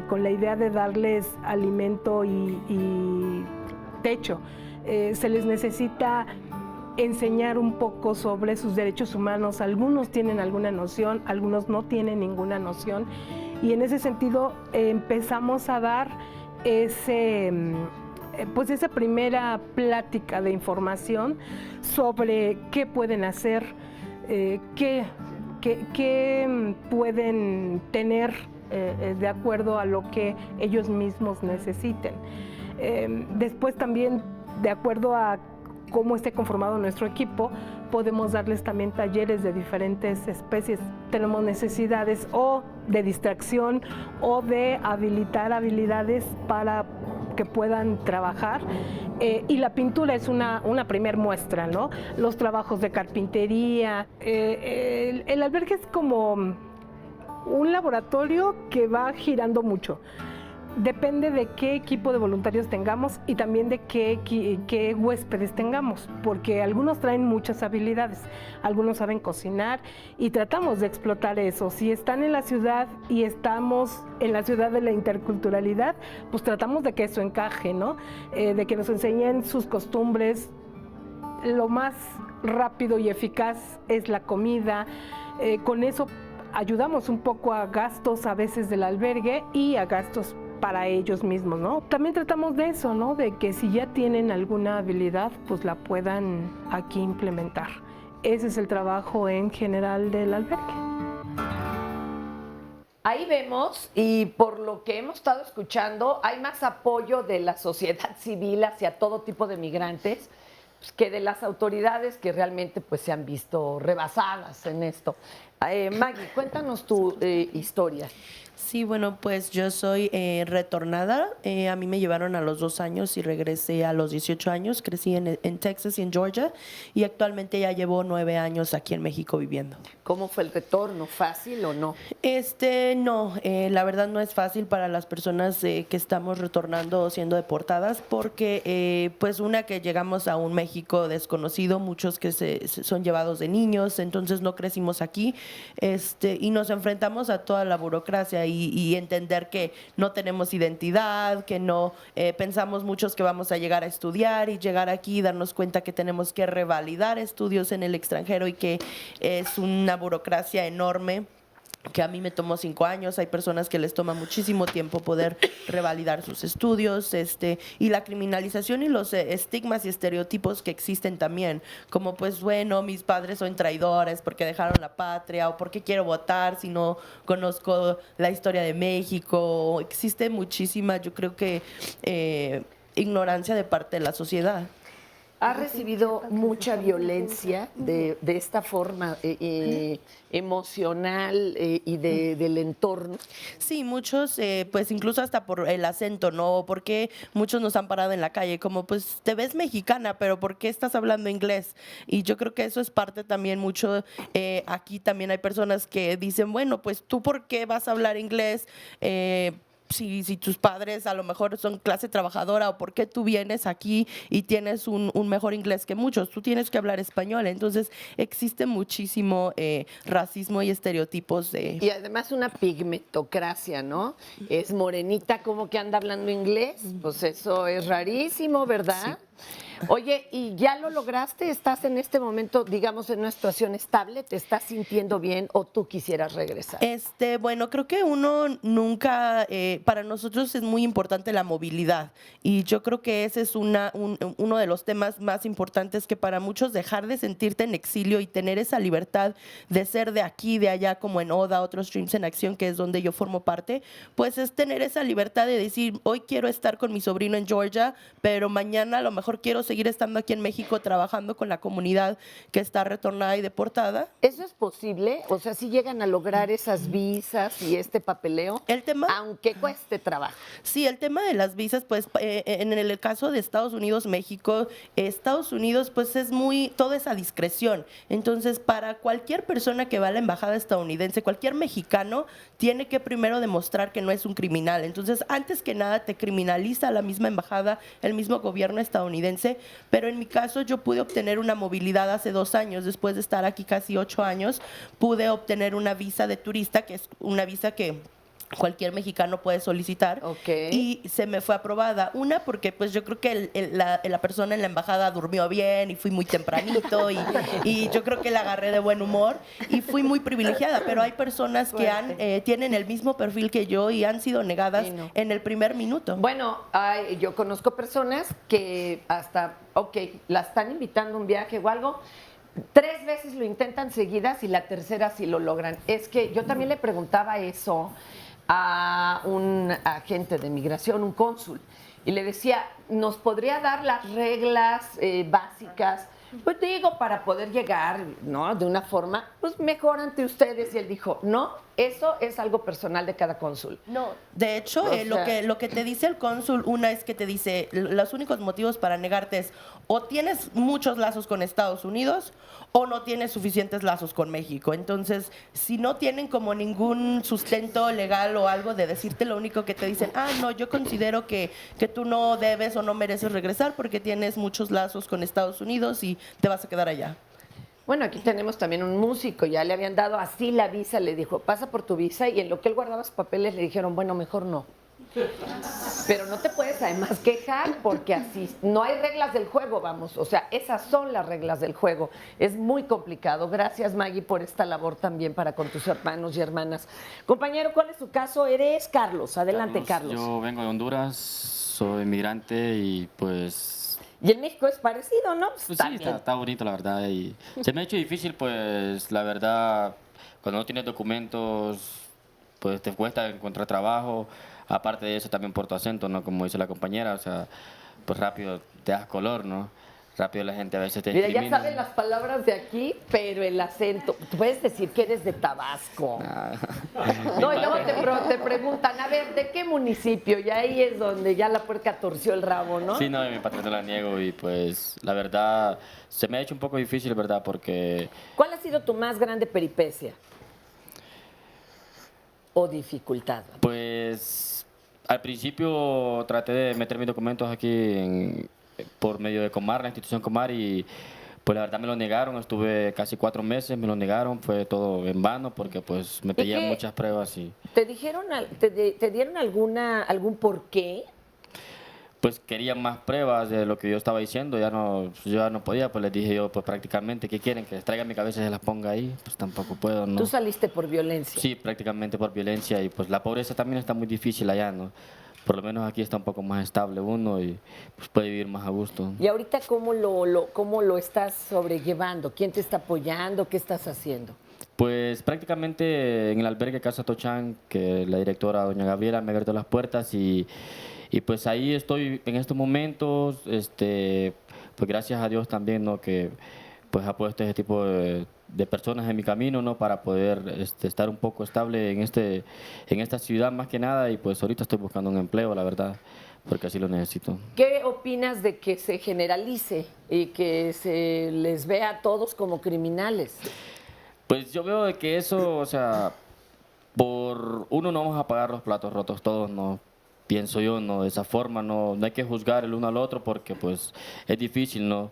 con la idea de darles alimento y techo, se les necesita enseñar un poco sobre sus derechos humanos. Algunos tienen alguna noción, algunos no tienen ninguna noción y en ese sentido empezamos a dar esa primera plática de información sobre qué pueden hacer, qué pueden tener de acuerdo a lo que ellos mismos necesiten. Después también, de acuerdo a cómo esté conformado nuestro equipo, podemos darles también talleres de diferentes especies. Tenemos necesidades o de distracción o de habilitar habilidades para que puedan trabajar y la pintura es una primer muestra, ¿no? Los trabajos de carpintería. El albergue es como un laboratorio que va girando mucho. Depende de qué equipo de voluntarios tengamos y también de qué huéspedes tengamos, porque algunos traen muchas habilidades, algunos saben cocinar y tratamos de explotar eso. Si están en la ciudad y estamos en la ciudad de la interculturalidad, pues tratamos de que eso encaje, ¿no? De que nos enseñen sus costumbres. Lo más rápido y eficaz es la comida. Con eso ayudamos un poco a gastos a veces del albergue y a gastos para ellos mismos, ¿no? También tratamos de eso, ¿no? De que si ya tienen alguna habilidad, pues la puedan aquí implementar. Ese es el trabajo en general del albergue. Ahí vemos, y por lo que hemos estado escuchando, hay más apoyo de la sociedad civil hacia todo tipo de migrantes que de las autoridades que realmente pues se han visto rebasadas en esto. Maggie, cuéntanos tu historia. Sí, bueno, pues yo soy retornada. A mí me llevaron a los 2 años y regresé a los 18 años. Crecí en Texas y en Georgia y actualmente ya llevo 9 años aquí en México viviendo. ¿Cómo fue el retorno? ¿Fácil o no? No, la verdad no es fácil para las personas que estamos retornando o siendo deportadas porque pues una que llegamos a un México desconocido, muchos que son llevados de niños, entonces no crecimos aquí y nos enfrentamos a toda la burocracia y entender que no tenemos identidad, que no pensamos muchos que vamos a llegar a estudiar y llegar aquí y darnos cuenta que tenemos que revalidar estudios en el extranjero y que es una burocracia enorme. que a mí me tomó 5 años, hay personas que les toma muchísimo tiempo poder revalidar sus estudios, y la criminalización y los estigmas y estereotipos que existen también, como pues bueno, mis padres son traidores porque dejaron la patria, o porque quiero votar si no conozco la historia de México. Existe muchísima, yo creo que ignorancia de parte de la sociedad. ¿Ha recibido mucha violencia de esta forma emocional y del entorno? Sí, muchos, pues incluso hasta por el acento, ¿no? Porque muchos nos han parado en la calle como, pues te ves mexicana, pero ¿por qué estás hablando inglés? Y yo creo que eso es parte también mucho, aquí también hay personas que dicen, bueno, pues tú ¿por qué vas a hablar inglés? Si tus padres a lo mejor son clase trabajadora, o por qué tú vienes aquí y tienes un mejor inglés que muchos, tú tienes que hablar español. Entonces existe muchísimo racismo y estereotipos Y además una pigmentocracia, ¿no? Es morenita, como que anda hablando inglés, pues eso es rarísimo, ¿verdad? Sí. Oye, ¿y ya lo lograste? ¿Estás en este momento, digamos, en una situación estable? ¿Te estás sintiendo bien o tú quisieras regresar? Bueno, creo que uno nunca, para nosotros es muy importante la movilidad, y yo creo que ese es uno de los temas más importantes, que para muchos dejar de sentirte en exilio y tener esa libertad de ser de aquí, de allá, como en ODA, otros Streams en Acción, que es donde yo formo parte, pues es tener esa libertad de decir, hoy quiero estar con mi sobrino en Georgia, pero mañana a lo mejor quiero seguir estando aquí en México trabajando con la comunidad que está retornada y deportada. ¿Eso es posible? O sea, ¿si llegan a lograr esas visas y este papeleo? El tema, aunque cueste trabajo. Sí, el tema de las visas, pues en el caso de Estados Unidos, México, Estados Unidos, pues es todo esa discreción. Entonces, para cualquier persona que va a la embajada estadounidense, cualquier mexicano, tiene que primero demostrar que no es un criminal. Entonces, antes que nada, te criminaliza la misma embajada, el mismo gobierno estadounidense. Pero en mi caso, yo pude obtener una movilidad hace 2 años, después de estar aquí casi 8 años, pude obtener una visa de turista, que es una visa que cualquier mexicano puede solicitar, y se me fue aprobada. Una, porque pues yo creo que la persona en la embajada durmió bien y fui muy tempranito y yo creo que la agarré de buen humor y fui muy privilegiada, pero hay personas que tienen el mismo perfil que yo y han sido negadas en el primer minuto. Bueno, yo conozco personas que hasta, la están invitando a un viaje o algo, 3 veces lo intentan seguidas y la tercera sí lo logran. Es que yo también le preguntaba eso a un agente de migración, un cónsul, y le decía, ¿nos podría dar las reglas básicas? Pues digo, para poder llegar, ¿no? De una forma, pues mejor ante ustedes. Y él dijo, no, eso es algo personal de cada cónsul. No, de hecho, lo que te dice el cónsul, una es que te dice, los únicos motivos para negarte es, o tienes muchos lazos con Estados Unidos, o no tienes suficientes lazos con México. Entonces, si no tienen como ningún sustento legal o algo de decirte, lo único que te dicen, no, yo considero que tú no debes o no mereces regresar porque tienes muchos lazos con Estados Unidos y te vas a quedar allá. Bueno, aquí tenemos también un músico, ya le habían dado así la visa, le dijo, pasa por tu visa, y en lo que él guardaba sus papeles le dijeron, bueno, mejor no. Pero no te puedes además quejar porque así no hay reglas del juego, vamos, o sea, esas son las reglas del juego. Es muy complicado. Gracias, Maggie, por esta labor también para con tus hermanos y hermanas. Compañero, ¿cuál es tu caso? Eres Carlos. Adelante, Carlos. Yo vengo de Honduras, soy migrante y pues... Y en México es parecido, ¿no? Pues sí, está bonito, la verdad. Y se me ha hecho difícil, pues, la verdad, cuando no tienes documentos, pues te cuesta encontrar trabajo. Aparte de eso, también por tu acento, ¿no? Como dice la compañera, o sea, pues rápido te das color, ¿no? Rápido la gente a veces te discrimina. Ya saben las palabras de aquí, pero el acento. Tú puedes decir que eres de Tabasco. No, y luego te preguntan, a ver, ¿de qué municipio? Y ahí es donde ya la puerca torció el rabo, ¿no? Sí, no, mi patrón no la niego y pues la verdad se me ha hecho un poco difícil, ¿verdad? Porque... ¿Cuál ha sido tu más grande peripecia o dificultad? Pues al principio traté de meter mis documentos aquí por medio de Comar, la institución Comar, y pues la verdad me lo negaron. Estuve casi 4 meses, me lo negaron, fue todo en vano porque pues me pedían muchas pruebas y... ¿Te dijeron, te dieron algún porqué? pues querían más pruebas de lo que yo estaba diciendo, yo ya no podía, pues les dije yo, pues prácticamente, ¿qué quieren? Que les traiga mi cabeza y se las ponga ahí, pues tampoco puedo, ¿no? ¿Tú saliste por violencia? Sí, prácticamente por violencia, y pues la pobreza también está muy difícil allá, ¿no? Por lo menos aquí está un poco más estable uno y pues puede vivir más a gusto. ¿Y ahorita cómo lo estás sobrellevando? ¿Quién te está apoyando? ¿Qué estás haciendo? Pues prácticamente en el albergue Casa Tochán, que la directora doña Gabriela me ha abierto las puertas y pues ahí estoy en estos momentos, pues gracias a Dios también, ¿no? Que pues ha puesto ese tipo de personas en mi camino, ¿no? Para poder estar un poco estable en esta ciudad más que nada, y pues ahorita estoy buscando un empleo, la verdad, porque así lo necesito. ¿Qué opinas de que se generalice y que se les vea a todos como criminales? Pues yo veo de que eso, o sea, por uno no vamos a pagar los platos rotos todos, ¿no? Pienso yo, ¿no? De esa forma, no hay que juzgar el uno al otro porque pues es difícil, ¿no?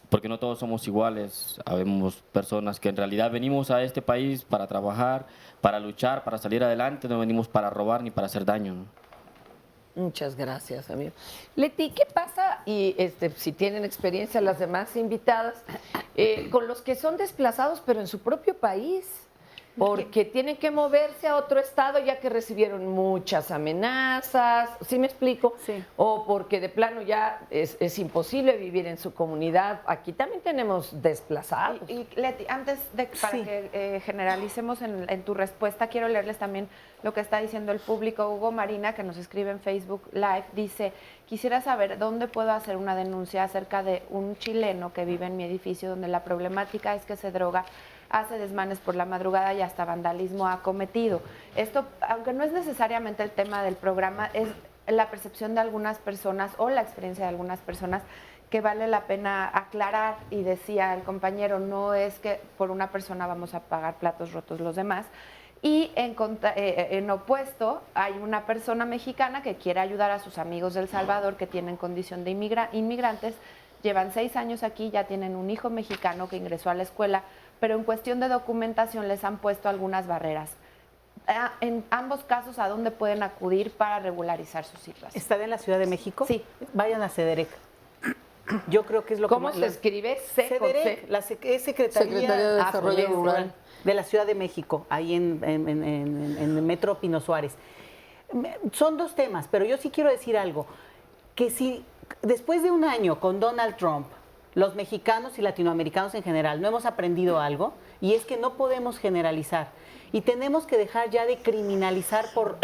Porque no todos somos iguales. Habemos personas que en realidad venimos a este país para trabajar, para luchar, para salir adelante, no venimos para robar ni para hacer daño, ¿no? Muchas gracias, amigo. Leti, ¿qué pasa? Y si tienen experiencia las demás invitadas, con los que son desplazados pero en su propio país, porque tienen que moverse a otro estado ya que recibieron muchas amenazas, ¿sí me explico? Sí. O porque de plano ya es imposible vivir en su comunidad. Aquí también tenemos desplazados. Y Leti, antes de para que generalicemos en tu respuesta, quiero leerles también lo que está diciendo el público. Hugo Marina, que nos escribe en Facebook Live, dice: quisiera saber dónde puedo hacer una denuncia acerca de un chileno que vive en mi edificio, donde la problemática es que se droga, hace desmanes por la madrugada y hasta vandalismo ha cometido. Esto, aunque no es necesariamente el tema del programa, es la percepción de algunas personas o la experiencia de algunas personas que vale la pena aclarar. Y decía el compañero, no es que por una persona vamos a pagar platos rotos los demás. Y en opuesto, hay una persona mexicana que quiere ayudar a sus amigos de El Salvador que tienen condición de inmigrantes, llevan 6 años aquí, ya tienen un hijo mexicano que ingresó a la escuela, pero en cuestión de documentación les han puesto algunas barreras. En ambos casos, ¿a dónde pueden acudir para regularizar su situación? ¿Está en la Ciudad de México? Sí. Vayan a CEDEREC. Yo creo que es lo ¿Cómo que... se escribe? CEDEREC, es Secretaría de Desarrollo Rural de la Ciudad de México, ahí en el Metro Pino Suárez. Son 2 temas, pero yo sí quiero decir algo, que si después de un año con Donald Trump, los mexicanos y latinoamericanos en general no hemos aprendido algo, y es que no podemos generalizar y tenemos que dejar ya de criminalizar por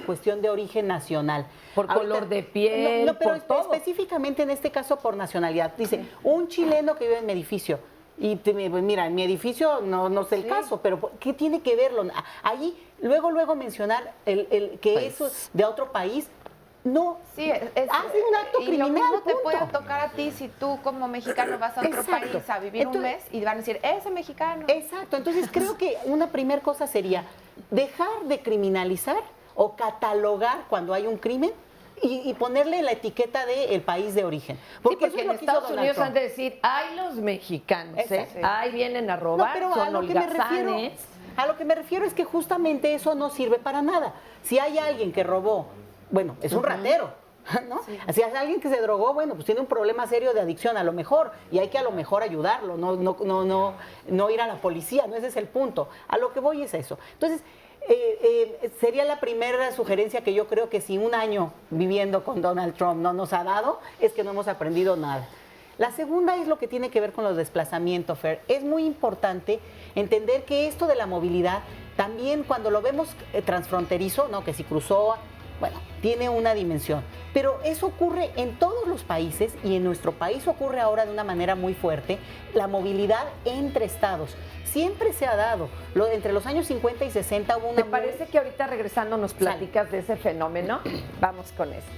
cuestión de origen nacional. Por color de piel, pero por todo. Específicamente en este caso por nacionalidad. Dice, un chileno que vive en mi edificio. Y mira, en mi edificio no sé el caso, pero ¿qué tiene que verlo? Allí, luego mencionar que eso es de otro país. No, sí, hace un acto criminal. Y lo mismo te punto. puede tocar a ti si tú como mexicano vas a otro país a vivir un mes y van a decir, ese mexicano. Exacto, entonces creo que una primera cosa sería dejar de criminalizar o catalogar cuando hay un crimen y ponerle la etiqueta del país de origen. Porque en Estados Unidos han de decir, ay, los mexicanos, ahí vienen a robar, pero son holgazanes. A lo que me refiero es que justamente eso no sirve para nada. Si hay alguien que robó, bueno, es un ratero, ¿no? Sí. Si hay alguien que se drogó, bueno, pues tiene un problema serio de adicción a lo mejor, y hay que a lo mejor ayudarlo, no ir a la policía, no ese es el punto. A lo que voy es eso. Entonces, sería la primera sugerencia que yo creo que si un año viviendo con Donald Trump no nos ha dado, es que no hemos aprendido nada. La segunda es lo que tiene que ver con los desplazamientos, Fer. Es muy importante entender que esto de la movilidad, también cuando lo vemos transfronterizo, ¿no? Que si cruzó, bueno, tiene una dimensión. Pero eso ocurre en todos los países y en nuestro país ocurre ahora de una manera muy fuerte, la movilidad entre estados. Siempre se ha dado. Entre los años 50 y 60 hubo una... ¿Te parece que ahorita regresando nos platicas de ese fenómeno? Vamos con esto.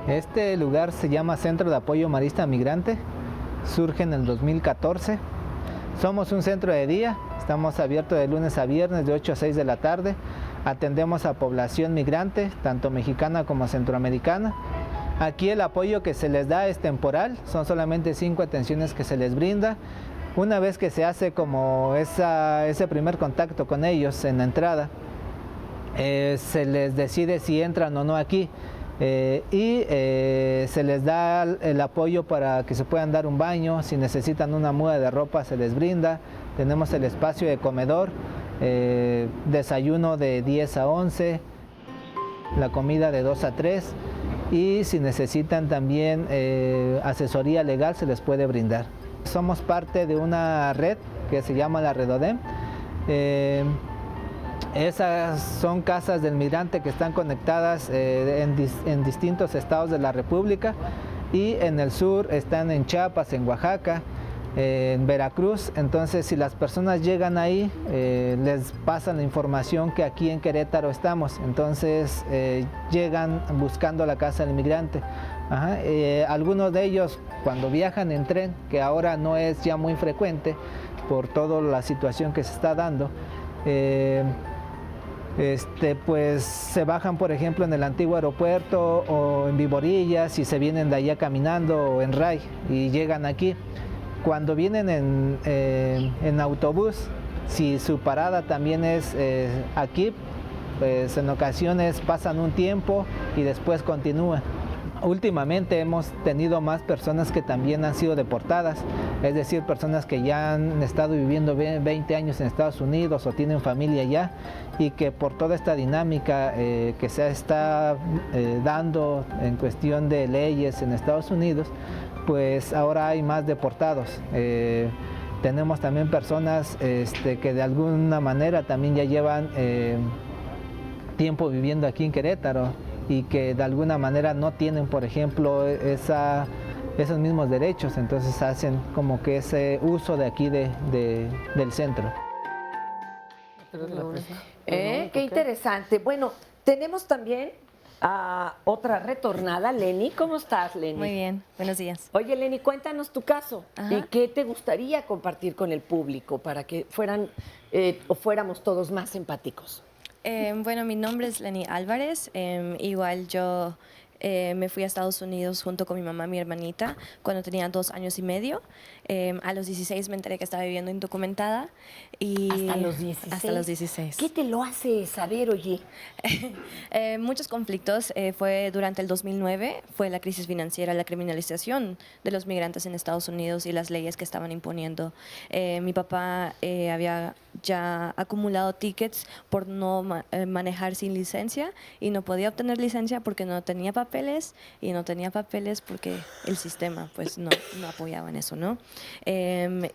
Este lugar se llama Centro de Apoyo Marista Migrante, surge en el 2014. Somos un centro de día, estamos abiertos de lunes a viernes de 8 a 6 de la tarde. Atendemos a población migrante, tanto mexicana como centroamericana. Aquí el apoyo que se les da es temporal, son solamente 5 atenciones que se les brinda. Una vez que se hace como ese primer contacto con ellos en la entrada, se les decide si entran o no aquí. Se les da el apoyo para que se puedan dar un baño. Si necesitan una muda de ropa se les brinda. Tenemos el espacio de comedor, desayuno de 10 a 11, la comida de 2 a 3 y si necesitan también asesoría legal se les puede brindar. Somos parte de una red que se llama la Red ODEM. Esas son casas del migrante que están conectadas en distintos estados de la República y en el sur están en Chiapas, en Oaxaca, en Veracruz. Entonces, si las personas llegan ahí, les pasan la información que aquí en Querétaro estamos. Entonces, llegan buscando la casa del migrante. Ajá. Algunos de ellos, cuando viajan en tren, que ahora no es ya muy frecuente por toda la situación que se está dando, pues se bajan, por ejemplo, en el antiguo aeropuerto o en Viborillas y se vienen de allá caminando o en RAI y llegan aquí. Cuando vienen en autobús, si su parada también es aquí, pues en ocasiones pasan un tiempo y después continúan. Últimamente hemos tenido más personas que también han sido deportadas, es decir, personas que ya han estado viviendo 20 años en Estados Unidos o tienen familia allá y que por toda esta dinámica que se está dando en cuestión de leyes en Estados Unidos, pues ahora hay más deportados. Tenemos también personas que de alguna manera también ya llevan tiempo viviendo aquí en Querétaro y que de alguna manera no tienen, por ejemplo, esos mismos derechos, entonces hacen como que ese uso de aquí del centro. Qué interesante. Bueno, tenemos también a otra retornada, Lenny. ¿Cómo estás, Lenny? Muy bien, buenos días. Oye, Lenny, cuéntanos tu caso. Ajá. ¿Y qué te gustaría compartir con el público para que fuéramos todos más empáticos? Bueno, mi nombre es Lenny Álvarez. Igual yo me fui a Estados Unidos junto con mi mamá y mi hermanita cuando tenía 2 años y medio. A los 16 me enteré que estaba viviendo indocumentada. ¿Hasta los 16? Hasta los 16. ¿Qué te lo hace saber, oye? Muchos conflictos. Fue durante el 2009, fue la crisis financiera, la criminalización de los migrantes en Estados Unidos y las leyes que estaban imponiendo. Mi papá había ya acumulado tickets por no manejar sin licencia y no podía obtener licencia porque no tenía papeles y no tenía papeles porque el sistema pues no apoyaba en eso, ¿no?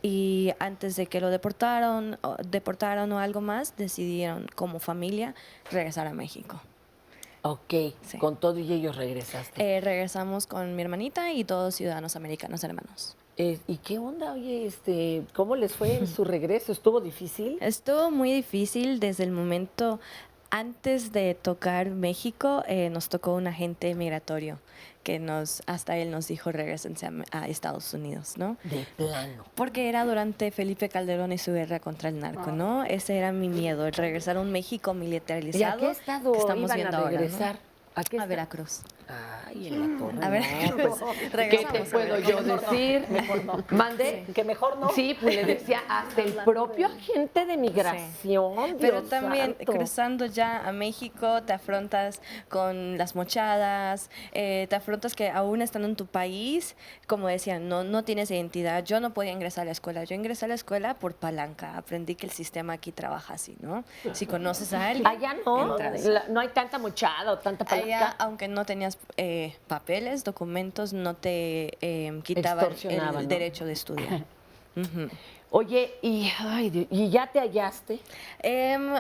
Y antes de que lo deportaron o algo más, decidieron como familia regresar a México. Ok, sí. Con todo y ellos regresaste. Regresamos con mi hermanita y todos ciudadanos americanos hermanos. ¿Y qué onda? Oye, ¿cómo les fue en su regreso? ¿Estuvo difícil? Estuvo muy difícil desde el momento antes de tocar México. Nos tocó un agente migratorio que hasta él nos dijo regrésense a Estados Unidos, ¿no? De plano. Porque era durante Felipe Calderón y su guerra contra el narco, ¿no? Ese era mi miedo, el regresar a un México militarizado. ¿Y a qué estado estamos iban viendo a regresar? Ahora, ¿no? A Veracruz. Ay, en la torre. A ver, ¿qué te puedo yo decir? Mejor no. ¿Mandé? Que mejor no. Sí, pues le decía hasta el propio agente de migración. Sí. Pero Dios también santo. cruzando ya a México te afrontas con las mochadas, te afrontas que aún estando en tu país, como decían, no tienes identidad. Yo no podía ingresar a la escuela. Yo ingresé a la escuela por palanca. Aprendí que el sistema aquí trabaja así, ¿no? Si conoces a alguien, allá no, entras. no hay tanta mochada o tanta palanca. Allá, aunque no tenías papeles, documentos, no te quitaban el ¿no? derecho de estudiar. Uh-huh. Oye, ¿y ya te hallaste?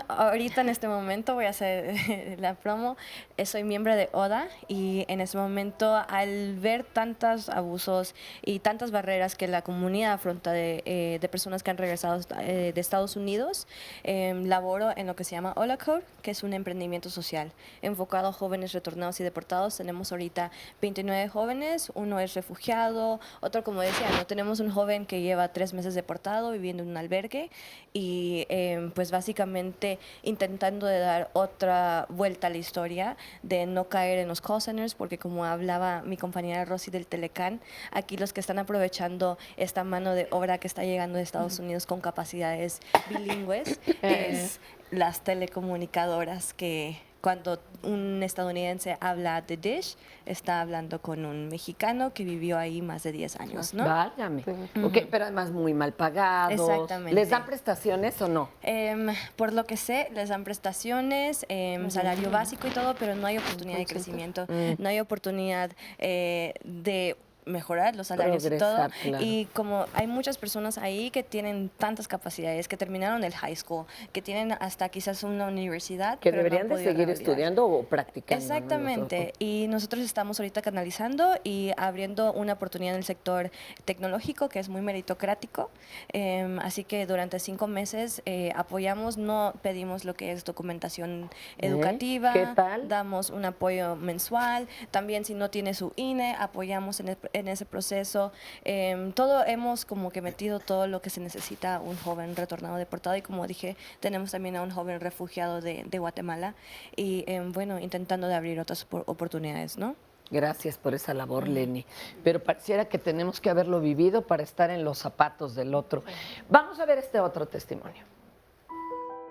Ahorita en este momento voy a hacer la promo. Soy miembro de ODA y en este momento al ver tantos abusos y tantas barreras que la comunidad afronta de personas que han regresado de Estados Unidos, laboro en lo que se llama Hola Code, que es un emprendimiento social enfocado a jóvenes retornados y deportados. Tenemos ahorita 29 jóvenes, uno es refugiado, otro, como decía, no tenemos un joven que lleva 3 meses deportado viviendo en un albergue y pues básicamente intentando de dar otra vuelta a la historia, de no caer en los call centers, porque como hablaba mi compañera Rosy del Telecán, aquí los que están aprovechando esta mano de obra que está llegando de Estados Unidos con capacidades bilingües es las telecomunicadoras, que cuando un estadounidense habla de Dish, está hablando con un mexicano que vivió ahí más de 10 años, ¿no? Válgame. Ok, pero además muy mal pagados. Exactamente. ¿Les dan prestaciones o no? Por lo que sé, les dan prestaciones, salario básico y todo, pero no hay oportunidad de crecimiento, no hay oportunidad de mejorar los salarios y todo. Progresar, claro. Y como hay muchas personas ahí que tienen tantas capacidades, que terminaron el high school, que tienen hasta quizás una universidad, Que pero deberían no han de podido seguir rehabilitar. estudiando o practicando. Exactamente, y nosotros estamos ahorita canalizando y abriendo una oportunidad en el sector tecnológico que es muy meritocrático, así que durante 5 meses apoyamos, no pedimos lo que es documentación educativa, ¿Qué tal? damos un apoyo mensual, también si no tiene su INE, apoyamos en ese proceso, todo hemos como que metido todo lo que se necesita un joven retornado deportado, y como dije, tenemos también a un joven refugiado de Guatemala, y bueno, intentando de abrir otras oportunidades, ¿no? Gracias por esa labor, Lenny. Pero pareciera que tenemos que haberlo vivido para estar en los zapatos del otro. Vamos a ver este otro testimonio.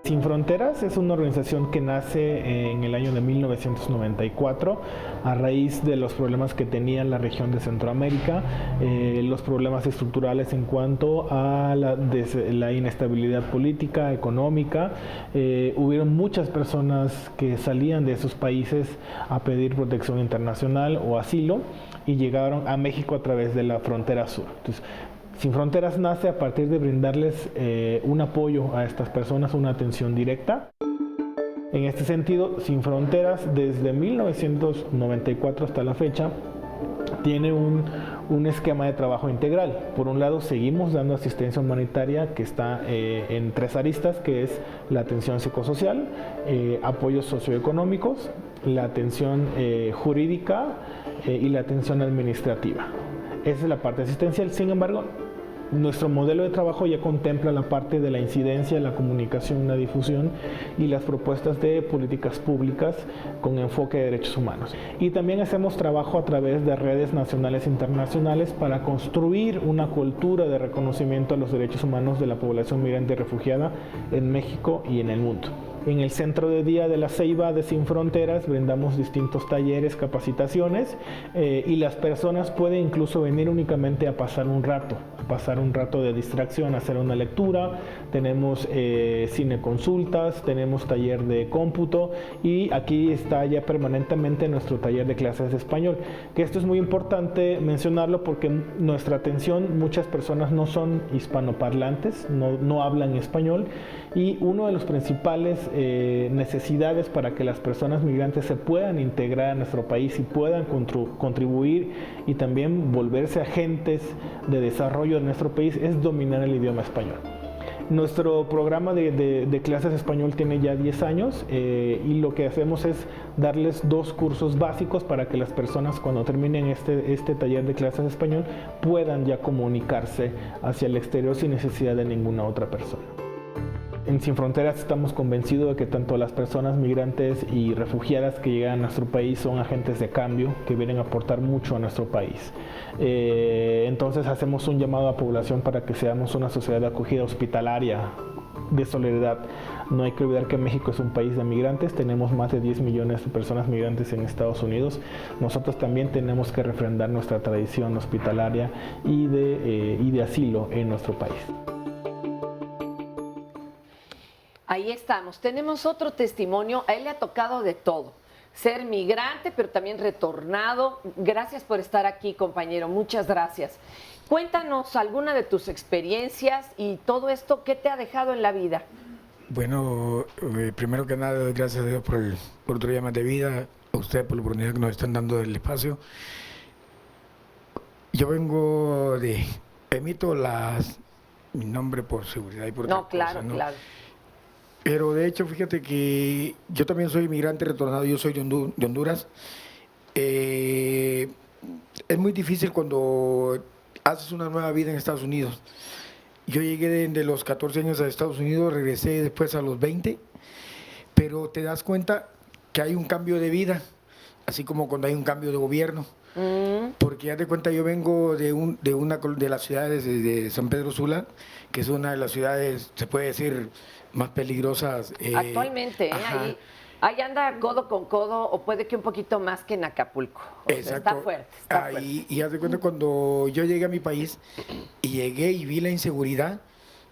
Sin Fronteras es una organización que nace en el año de 1994 a raíz de los problemas que tenía la región de Centroamérica, los problemas estructurales en cuanto a la inestabilidad política, económica. Hubieron muchas personas que salían de esos países a pedir protección internacional o asilo y llegaron a México a través de la frontera sur. Entonces, Sin Fronteras nace a partir de brindarles un apoyo a estas personas, una atención directa. En este sentido, Sin Fronteras, desde 1994 hasta la fecha, tiene un esquema de trabajo integral. Por un lado, seguimos dando asistencia humanitaria que está en 3 aristas, que es la atención psicosocial, apoyos socioeconómicos, la atención jurídica y la atención administrativa. Esa es la parte asistencial. Sin embargo, nuestro modelo de trabajo ya contempla la parte de la incidencia, la comunicación, la difusión y las propuestas de políticas públicas con enfoque de derechos humanos. Y también hacemos trabajo a través de redes nacionales e internacionales para construir una cultura de reconocimiento a los derechos humanos de la población migrante y refugiada en México y en el mundo. En el centro de día de la Ceiba de Sin Fronteras brindamos distintos talleres, capacitaciones y las personas pueden incluso venir únicamente a pasar un rato de distracción, hacer una lectura. Tenemos cine consultas, tenemos taller de cómputo y aquí está ya permanentemente nuestro taller de clases de español, que esto es muy importante mencionarlo porque nuestra atención, muchas personas no son hispanoparlantes, no hablan español, y uno de los principales necesidades para que las personas migrantes se puedan integrar a nuestro país y puedan contribuir y también volverse agentes de desarrollo de nuestro país es dominar el idioma español. Nuestro programa de clases de español tiene ya 10 años y lo que hacemos es darles 2 cursos básicos para que las personas, cuando terminen este taller de clases de español, puedan ya comunicarse hacia el exterior sin necesidad de ninguna otra persona. En Sin Fronteras estamos convencidos de que tanto las personas migrantes y refugiadas que llegan a nuestro país son agentes de cambio que vienen a aportar mucho a nuestro país. Entonces hacemos un llamado a la población para que seamos una sociedad de acogida hospitalaria, de solidaridad. No hay que olvidar que México es un país de migrantes, tenemos más de 10 millones de personas migrantes en Estados Unidos. Nosotros también tenemos que refrendar nuestra tradición hospitalaria y de asilo en nuestro país. Ahí estamos. Tenemos otro testimonio. A él le ha tocado de todo. Ser migrante, pero también retornado. Gracias por estar aquí, compañero. Muchas gracias. Cuéntanos alguna de tus experiencias y todo esto, ¿qué te ha dejado en la vida? Bueno, primero que nada, doy gracias a Dios por otro día más de vida, a ustedes por la oportunidad que nos están dando del espacio. Yo vengo emito mi nombre por seguridad y por otra cosa, claro, ¿no? Claro. Pero de hecho, fíjate que yo también soy inmigrante retornado, yo soy de Honduras. Es muy difícil cuando haces una nueva vida en Estados Unidos. Yo llegué de los 14 años a Estados Unidos, regresé después a los 20, pero te das cuenta que hay un cambio de vida. así como cuando hay un cambio de gobierno. Porque ya te cuenta, yo vengo de las ciudades de San Pedro Sula, que es una de las ciudades, se puede decir, más peligrosas. Actualmente, ahí anda codo con codo, o puede que un poquito más que en Acapulco. O sea, está fuerte. Y ya te cuenta, cuando yo llegué a mi país y llegué y vi la inseguridad,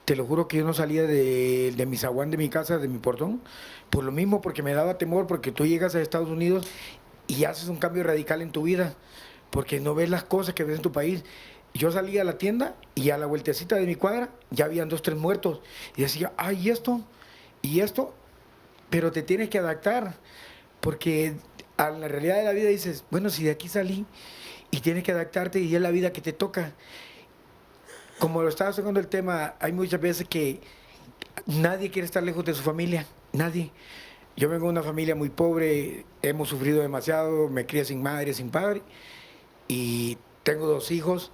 te lo juro que yo no salía de mi zaguán, de mi casa, de mi portón, por lo mismo, porque me daba temor, porque tú llegas a Estados Unidos y haces un cambio radical en tu vida, porque no ves las cosas que ves en tu país. Yo salía a la tienda y a la vueltecita de mi cuadra ya habían 2, 3 muertos. Y decía, ay, ¿y esto? Pero te tienes que adaptar, porque a la realidad de la vida dices, bueno, si de aquí salí, y tienes que adaptarte y es la vida que te toca. Como lo estaba tocando el tema, hay muchas veces que nadie quiere estar lejos de su familia, nadie. Yo vengo de una familia muy pobre, hemos sufrido demasiado, me crié sin madre, sin padre, y tengo 2 hijos,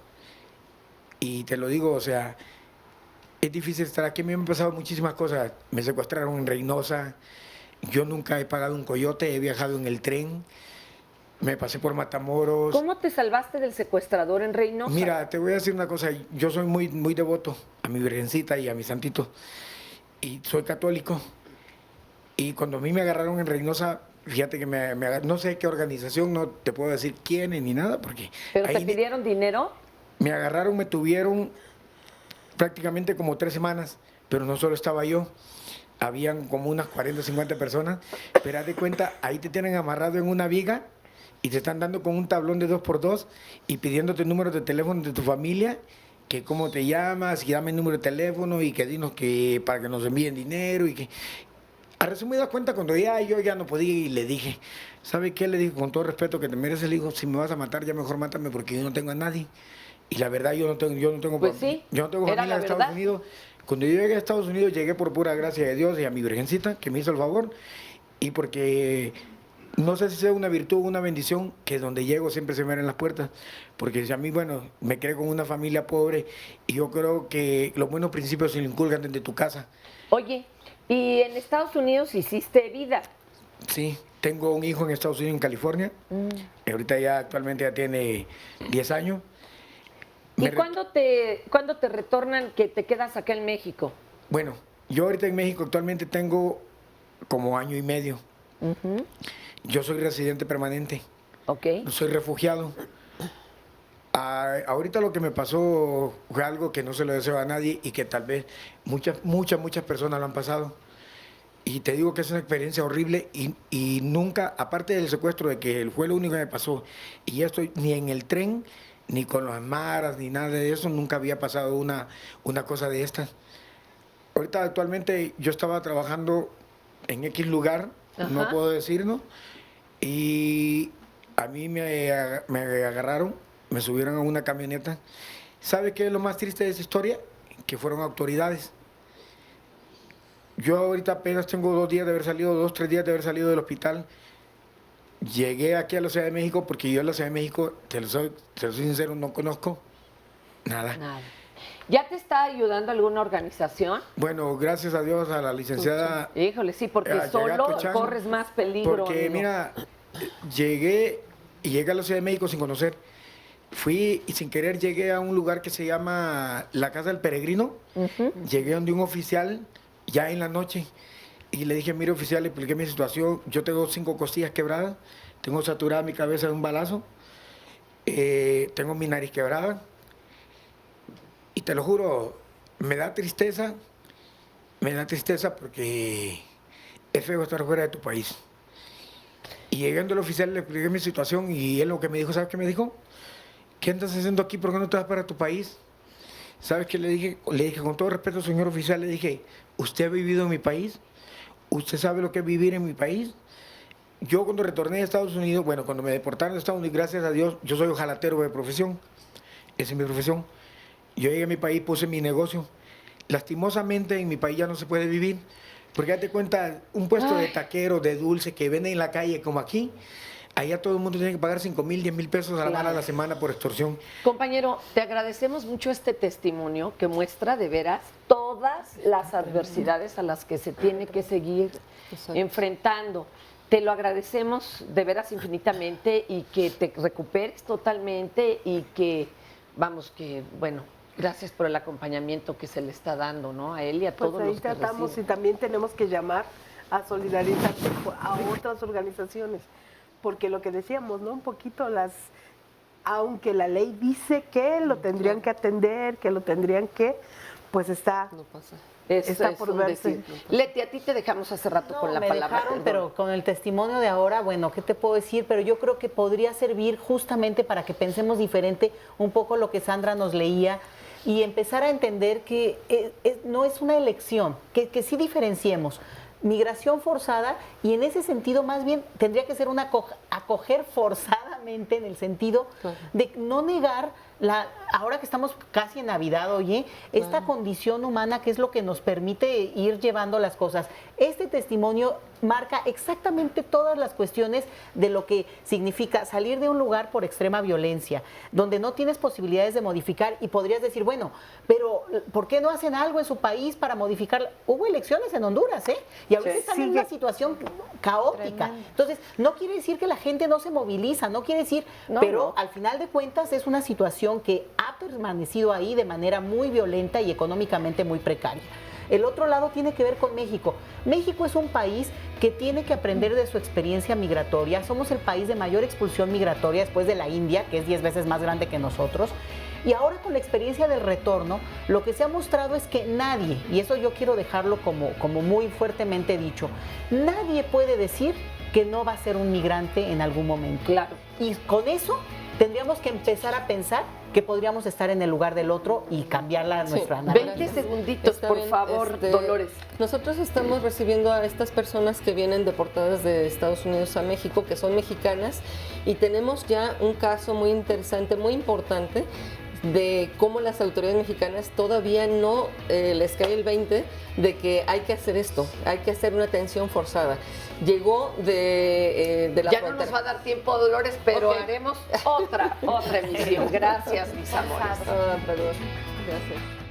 y te lo digo, o sea, es difícil estar aquí. A mí me han pasado muchísimas cosas. Me secuestraron en Reynosa, yo nunca he pagado un coyote, he viajado en el tren, me pasé por Matamoros. ¿Cómo te salvaste del secuestrador en Reynosa? Mira, te voy a decir una cosa, yo soy muy, muy devoto a mi Virgencita y a mi Santito, y soy católico. Y cuando a mí me agarraron en Reynosa, fíjate que no sé qué organización, no te puedo decir quién ni nada, porque... ¿Pero te pidieron dinero? Me agarraron, me tuvieron prácticamente como 3 semanas, pero no solo estaba yo, habían como unas 40, 50 personas, pero haz de cuenta, ahí te tienen amarrado en una viga y te están dando con un tablón de 2x2 y pidiéndote números de teléfono de tu familia, que cómo te llamas, y dame el número de teléfono y que dinos que para que nos envíen dinero y que... A resumida cuenta, cuando yo ya no podía y le dije, ¿sabe qué? Le dije, con todo respeto que te mereces, le digo, si me vas a matar, ya mejor mátame porque yo no tengo a nadie. Y la verdad, yo no tengo pues sí, yo no tengo familia en Estados Unidos. Cuando yo llegué a Estados Unidos, llegué por pura gracia de Dios y a mi Virgencita, que me hizo el favor, y porque no sé si sea una virtud o una bendición, que donde llego siempre se me abren las puertas, porque si a mí, bueno, me crié con una familia pobre, y yo creo que los buenos principios se le inculcan desde tu casa. Oye, ¿y en Estados Unidos hiciste vida? Sí, tengo un hijo en Estados Unidos, en California, ahorita ya actualmente ya tiene 10 años. ¿Y cuándo te retornan que te quedas acá en México? Bueno, yo ahorita en México actualmente tengo como 1 año y medio. Yo soy residente permanente. Ok. Soy refugiado. Ahorita lo que me pasó fue algo que no se lo deseo a nadie y que tal vez muchas personas lo han pasado. Y te digo que es una experiencia horrible y nunca, aparte del secuestro, de que fue lo único que me pasó, y ya estoy ni en el tren, ni con las maras, ni nada de eso, nunca había pasado una cosa de estas. Ahorita actualmente yo estaba trabajando en X lugar, no puedo decirlo, y a mí me agarraron, me subieron a una camioneta. ¿Sabe qué es lo más triste de esa historia? Que fueron autoridades. Yo ahorita apenas tengo 2 días de haber salido, 2, 3 días de haber salido del hospital. Llegué aquí a la Ciudad de México porque yo en la Ciudad de México, te lo soy sincero, no conozco nada. ¿Ya te está ayudando alguna organización? Bueno, gracias a Dios, a la licenciada... Híjole, sí, porque solo corres más peligro. Porque, amigo. mira, llegué a la Ciudad de México sin conocer. Fui y sin querer llegué a un lugar que se llama la Casa del Peregrino. Llegué donde un oficial ya en la noche. Y le dije, mire oficial, le expliqué mi situación, yo tengo 5 costillas quebradas, tengo saturada mi cabeza de un balazo, tengo mi nariz quebrada, y te lo juro, me da tristeza porque es feo estar fuera de tu país. Y llegando el oficial le expliqué mi situación y él lo que me dijo, ¿sabes qué me dijo? ¿Qué andas haciendo aquí? ¿Por qué no te vas para tu país? ¿Sabes qué le dije? Le dije, con todo respeto, señor oficial, le dije, ¿usted ha vivido en mi país? ¿Usted sabe lo que es vivir en mi país? Yo cuando retorné a Estados Unidos, bueno, cuando me deportaron de Estados Unidos, gracias a Dios, yo soy ojalatero de profesión. Esa es mi profesión. Yo llegué a mi país, puse mi negocio. Lastimosamente en mi país ya no se puede vivir, porque date cuenta, un puesto de taquero, de dulce, que venden en la calle como aquí, allá todo el mundo tiene que pagar 5,000, 10,000 pesos a la semana por extorsión. Compañero, te agradecemos mucho este testimonio que muestra de veras todas las adversidades a las que se tiene que seguir enfrentando. te lo agradecemos de veras infinitamente y que te recuperes totalmente y que, vamos, que, bueno, gracias por el acompañamiento que se le está dando, ¿no? A él y a todos Pues ahí los que tratamos reciben. y también tenemos que llamar a solidarizarse a otras organizaciones, porque lo que decíamos, ¿no? Un poquito aunque la ley dice que lo tendrían que atender, que lo tendrían que, pues está, está por verse. Leti, a ti te dejamos hace rato con la me palabra. dejaron, perdón. pero con el testimonio de ahora, bueno, ¿qué te puedo decir? Pero yo creo que podría servir justamente para que pensemos diferente un poco lo que Sandra nos leía y empezar a entender que no es una elección, que sí diferenciemos migración forzada y en ese sentido más bien tendría que ser una acoger forzadamente en el sentido de no negar ahora que estamos casi en Navidad, oye, esta condición humana que es lo que nos permite ir llevando las cosas. Este testimonio marca exactamente todas las cuestiones de lo que significa salir de un lugar por extrema violencia, donde no tienes posibilidades de modificar y podrías decir, bueno, pero ¿por qué no hacen algo en su país para modificar? Hubo elecciones en Honduras, ¿eh? Y ahorita están en una situación caótica. Tremendo. Entonces, no quiere decir que la gente no se moviliza, no quiere decir, pero al final de cuentas es una situación que ha permanecido ahí de manera muy violenta y económicamente muy precaria. El otro lado tiene que ver con México. México es un país que tiene que aprender de su experiencia migratoria. Somos el país de mayor expulsión migratoria después de la India, que es 10 veces más grande que nosotros. Y ahora con la experiencia del retorno, lo que se ha mostrado es que nadie, y eso yo quiero dejarlo como muy fuertemente dicho, nadie puede decir que no va a ser un migrante en algún momento. Claro. Y con eso tendríamos que empezar a pensar que podríamos estar en el lugar del otro y cambiar nuestra narrativa. 20 segunditos, por favor, Dolores. Nosotros estamos recibiendo a estas personas que vienen deportadas de Estados Unidos a México, que son mexicanas, y tenemos ya un caso muy interesante, muy importante, de cómo las autoridades mexicanas todavía no les cae el 20 de que hay que hacer esto, hay que hacer una atención forzada. Llegó de la ya frontera. no nos va a dar tiempo, Dolores, pero haremos otra emisión. Gracias, mis amores. Perdón. Gracias.